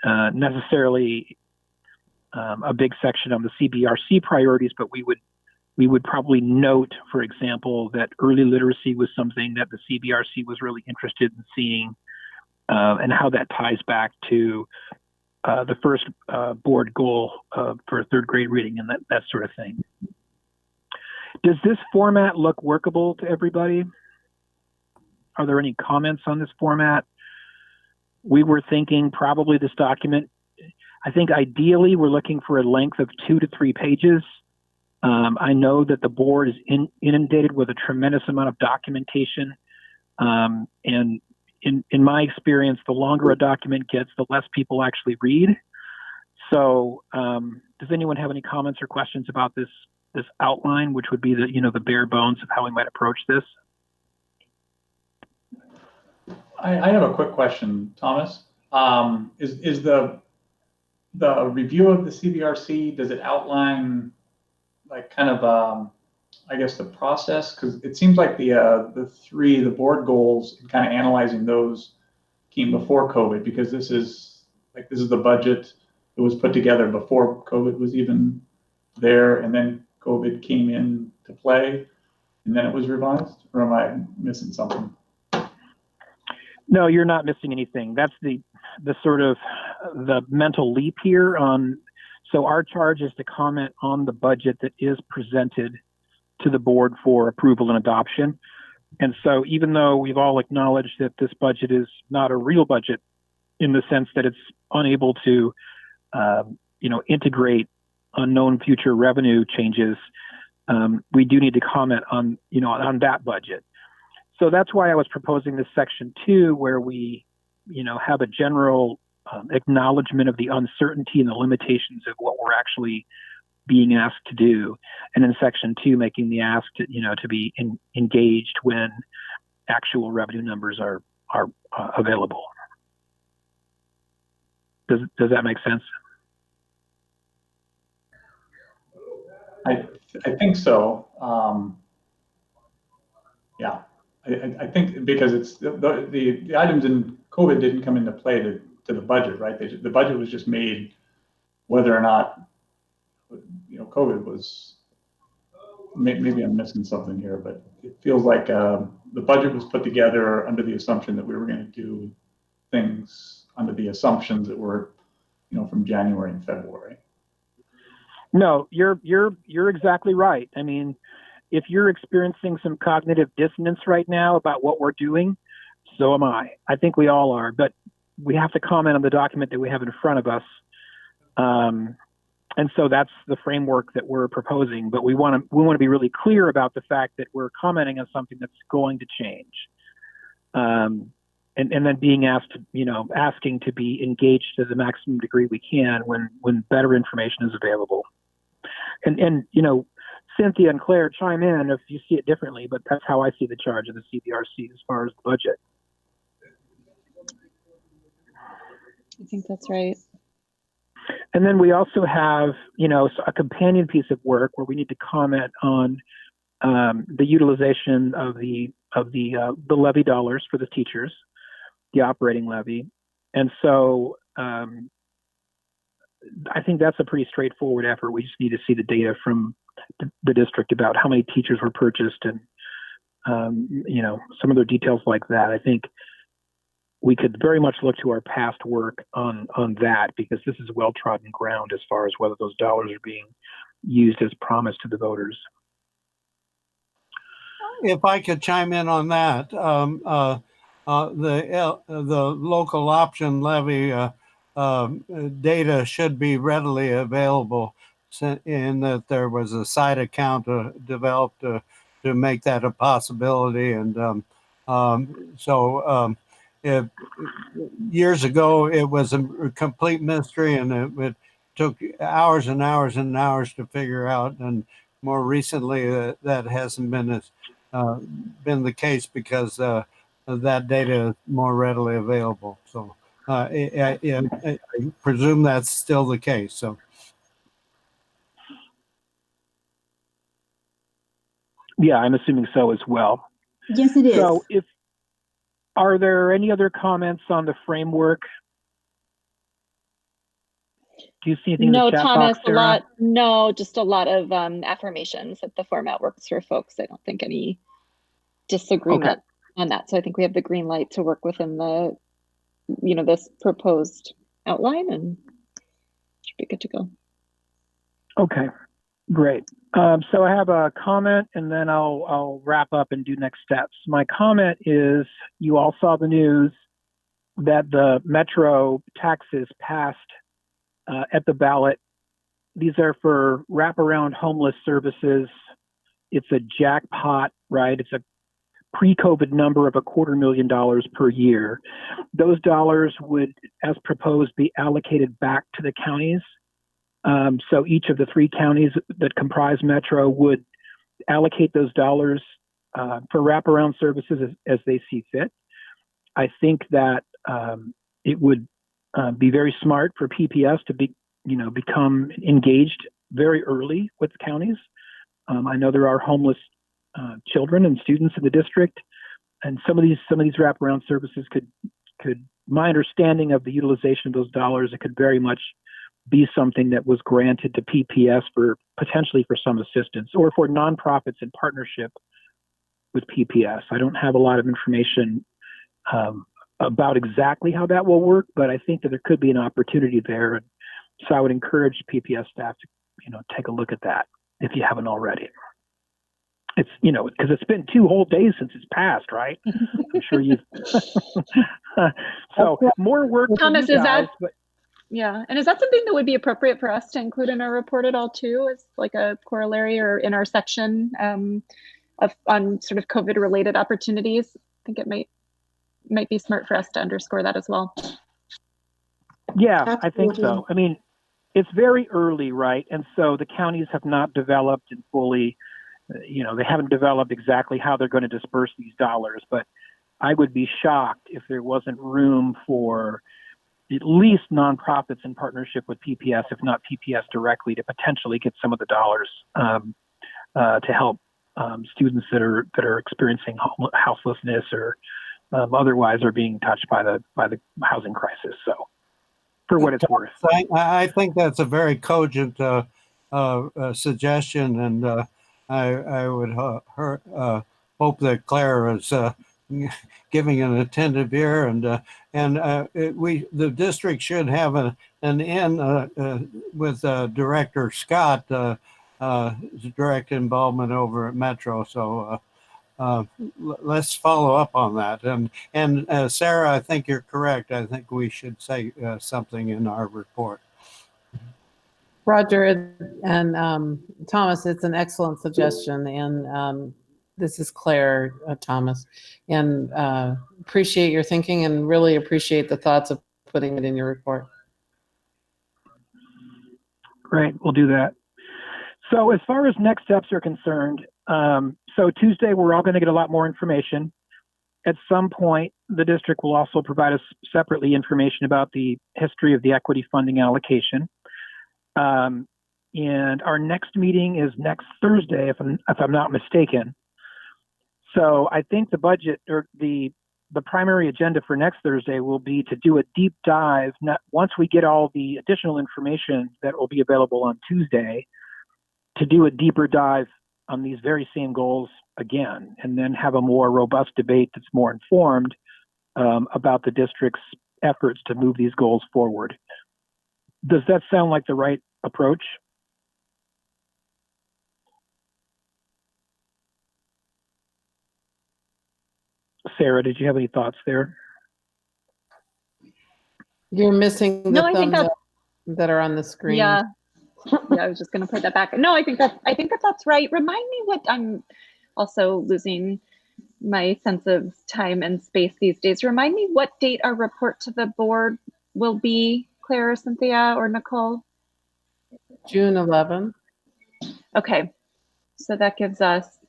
necessarily a big section on the CBRC priorities, but we would probably note, for example, that early literacy was something that the CBRC was really interested in seeing, and how that ties back to the first board goal for 3rd grade reading and that sort of thing. Does this format look workable to everybody? Are there any comments on this format? We were thinking probably this document, I think ideally we're looking for a length of 2 to 3 pages. I know that the board is inundated with a tremendous amount of documentation. And in my experience, the longer a document gets, the less people actually read. So does anyone have any comments or questions about this outline, which would be the, the bare bones of how we might approach this? I have a quick question, Thomas. Is the review of the CBRC, does it outline like kind of I guess the process? Because it seems like the board goals and kind of analyzing those came before COVID, because this is the budget that was put together before COVID was even there, and then COVID came into play, and then it was revised. Or am I missing something? No, you're not missing anything. That's the sort of the mental leap here on. So our charge is to comment on the budget that is presented to the board for approval and adoption. And so even though we've all acknowledged that this budget is not a real budget in the sense that it's unable to, integrate unknown future revenue changes, we do need to comment on, on that budget. So that's why I was proposing this section 2, where we, have a general acknowledgement of the uncertainty and the limitations of what we're actually being asked to do, and in section 2, making the ask to, to be engaged when actual revenue numbers are available. Does that make sense? I think so. Yeah, I think because it's the items in COVID didn't come into play to the budget, right? The budget was just made whether or not, COVID was, maybe I'm missing something here, but it feels like the budget was put together under the assumption that we were going to do things under the assumptions that were, from January and February. No, you're exactly right. I mean, if you're experiencing some cognitive dissonance right now about what we're doing, so am I. I think we all are, but we have to comment on the document that we have in front of us. And so that's the framework that we're proposing, but we want to be really clear about the fact that we're commenting on something that's going to change. And then being asked, asking to be engaged to the maximum degree we can when better information is available. And Cynthia and Claire, chime in if you see it differently, but that's how I see the charge of the CBRC as far as the budget. I think that's right. And then we also have, a companion piece of work where we need to comment on the utilization of the levy dollars for the teachers, the operating levy. And so I think that's a pretty straightforward effort. We just need to see the data from the district about how many teachers were purchased and, some other details like that. I think we could very much look to our past work on that, because this is well-trodden ground as far as whether those dollars are being used as promised to the voters. If I could chime in on that, the local option levy data should be readily available, in that there was a side account developed to make that a possibility. And if years ago it was a complete mystery, and it took hours and hours and hours to figure out. And more recently, that hasn't been the case, because that data is more readily available. So I presume that's still the case. So. Yeah, I'm assuming so as well. Yes, it is. So are there any other comments on the framework? Do you see anything No, in the chat Thomas, box, Sarah? just a lot of affirmations that the format works for folks. I don't think any disagreement on that. So I think we have the green light to work within the, this proposed outline, and should be good to go. Okay, great. So I have a comment, and then I'll wrap up and do next steps. My comment is, you all saw the news that the Metro taxes passed at the ballot. These are for wraparound homeless services. It's a jackpot, right? It's a pre-COVID number of $250,000 per year. Those dollars would, as proposed, be allocated back to the counties So each of the 3 counties that comprise Metro would allocate those dollars for wraparound services as they see fit. I think that it would be very smart for PPS to become engaged very early with counties. I know there are homeless children and students in the district, and some of these wraparound services could, my understanding of the utilization of those dollars, it could very much be something that was granted to PPS for potentially for some assistance, or for nonprofits in partnership with PPS. I don't have a lot of information about exactly how that will work, but I think that there could be an opportunity there. And so I would encourage PPS staff to, take a look at that if you haven't already. It's, because it's been 2 whole days since it's passed, right? I'm sure you've. So more work. Thomas, for you is guys, that? but Yeah, and is that something that would be appropriate for us to include in our report at all too, as like a corollary or in our section on sort of COVID-related opportunities? I think it might be smart for us to underscore that as well. Yeah, Absolutely. I think so. I mean, it's very early, right? And so the counties have not developed and fully, they haven't developed exactly how they're going to disperse these dollars. But I would be shocked if there wasn't room for at least nonprofits in partnership with PPS, if not PPS directly, to potentially get some of the dollars to help students that are experiencing houselessness or otherwise are being touched by the housing crisis. So, for what it's worth, I think that's a very cogent suggestion, and I would hope that Claire is giving an attentive ear, and the district should have an in with Director Scott, direct involvement over at Metro. So let's follow up on that. And Sarah, I think you're correct. I think we should say something in our report. Roger and Thomas, it's an excellent suggestion, and this is Claire, Thomas, and appreciate your thinking and really appreciate the thoughts of putting it in your report. Great, we'll do that. So as far as next steps are concerned, so Tuesday we're all going to get a lot more information. At some point, the district will also provide us separately information about the history of the equity funding allocation. And our next meeting is next Thursday, if I'm not mistaken. So I think the budget or the primary agenda for next Thursday will be to do a deep dive. Once we get all the additional information that will be available on Tuesday, to do a deeper dive on these very same goals again, and then have a more robust debate that's more informed about the district's efforts to move these goals forward. Does that sound like the right approach? Sarah, did you have any thoughts there? You're missing the No, I think thumbs up that are on the screen. Yeah. Yeah, I was just going to put that back. No, I think that that's right. Remind me what I'm also losing my sense of time and space these days. Remind me what date our report to the board will be, Claire, or Cynthia, or Nicole? June 11th. Okay, so that gives us,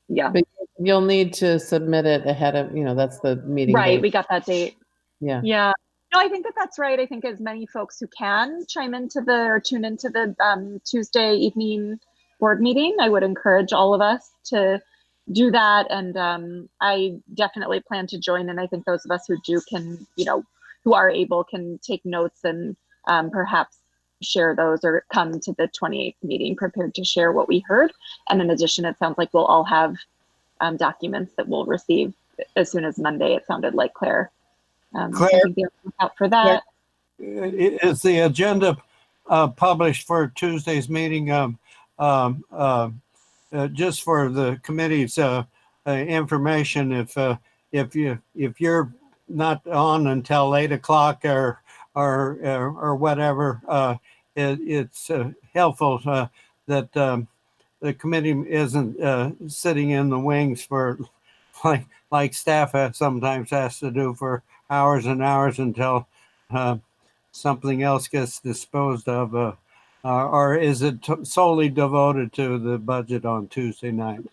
yeah. But you'll need to submit it ahead of, that's the meeting Right, date. we got that date. Yeah. Yeah. No, I think that's right. I think as many folks who can chime into or tune into the Tuesday evening board meeting, I would encourage all of us to do that. And I definitely plan to join. And I think those of us who do can, who are able, can take notes and perhaps share those or come to the 28th meeting prepared to share what we heard. And in addition, it sounds like we'll all have documents that we'll receive as soon as Monday, it sounded like, Claire. Claire, so I think look out for that. Is the agenda published for Tuesday's meeting? Just for the committee's information, if you're not on until 8 o'clock or whatever, it's helpful that the committee isn't sitting in the wings for like staff sometimes has to do for hours and hours until something else gets disposed of. or is it solely devoted to the budget on Tuesday night?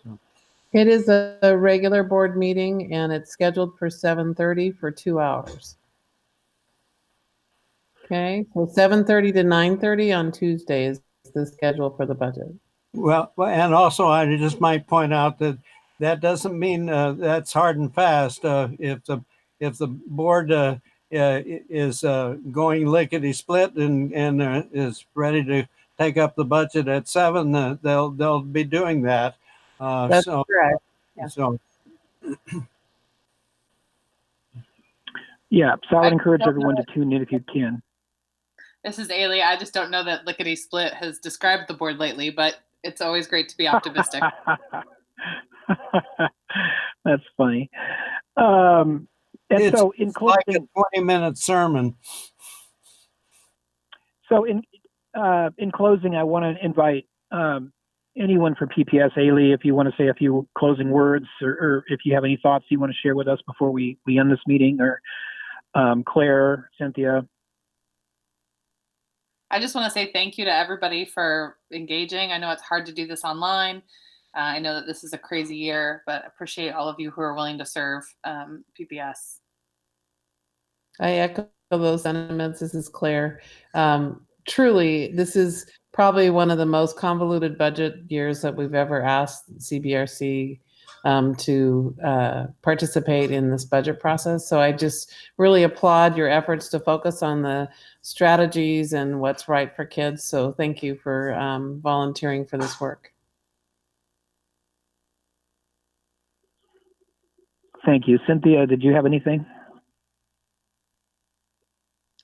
It is a regular board meeting, and it's scheduled for 7:30 for 2 hours. Okay, so 7:30 to 9:30 on Tuesday is the schedule for the budget. Well, and also I just might point out that that doesn't mean that's hard and fast. If the board is going lickety split and is ready to take up the budget at 7, they'll be doing that. That's correct. Yeah. So Yeah, so I would encourage everyone to tune in if you can. This is Ailey. I just don't know that lickety split has described the board lately, but it's always great to be optimistic. That's funny. And it's so in closing, like a 20-minute sermon. So in closing, I want to invite anyone from PPS, Ailey, if you want to say a few closing words, or if you have any thoughts you want to share with us before we end this meeting, or Claire, Cynthia. I just want to say thank you to everybody for engaging. I know it's hard to do this online. I know that this is a crazy year, but appreciate all of you who are willing to serve PPS. I echo those sentiments. This is Claire. Truly, this is probably one of the most convoluted budget years that we've ever asked CBRC to participate in this budget process. So I just really applaud your efforts to focus on the strategies and what's right for kids. So thank you for volunteering for this work. Thank you. Cynthia, did you have anything?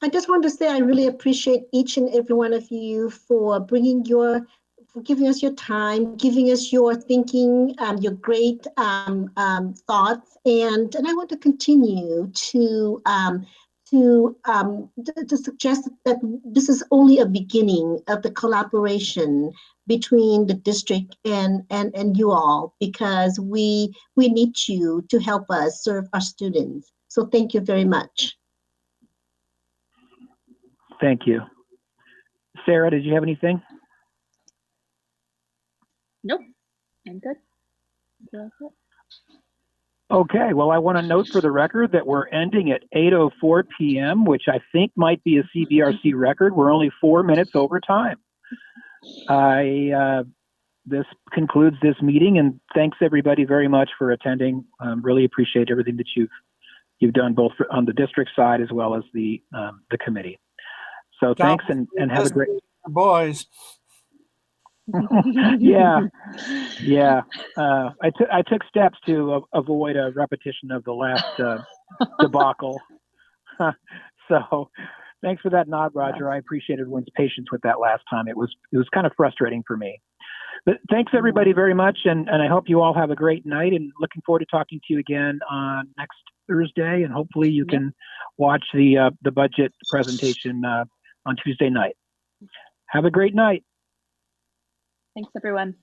I just want to say I really appreciate each and every one of you for giving us your time, giving us your thinking, your great thoughts, and I want to continue to suggest that this is only a beginning of the collaboration between the district and you all, because we need you to help us serve our students. So thank you very much. Thank you. Sarah, did you have anything? Nope, I'm good. Okay, well, I want to note for the record that we're ending at 8:04 p.m., which I think might be a CBRC record. We're only 4 minutes over time. This concludes this meeting, and thanks everybody very much for attending. Really appreciate everything that you've done, both on the district side as well as the committee. So thanks, and have a great boys. Yeah. I took steps to avoid a repetition of the last debacle. So thanks for that nod, Roger. I appreciate everyone's patience with that last time. It was kind of frustrating for me. But thanks everybody very much, and I hope you all have a great night, and looking forward to talking to you again on next Thursday, and hopefully you can watch the budget presentation on Tuesday night. Have a great night. Thanks, everyone.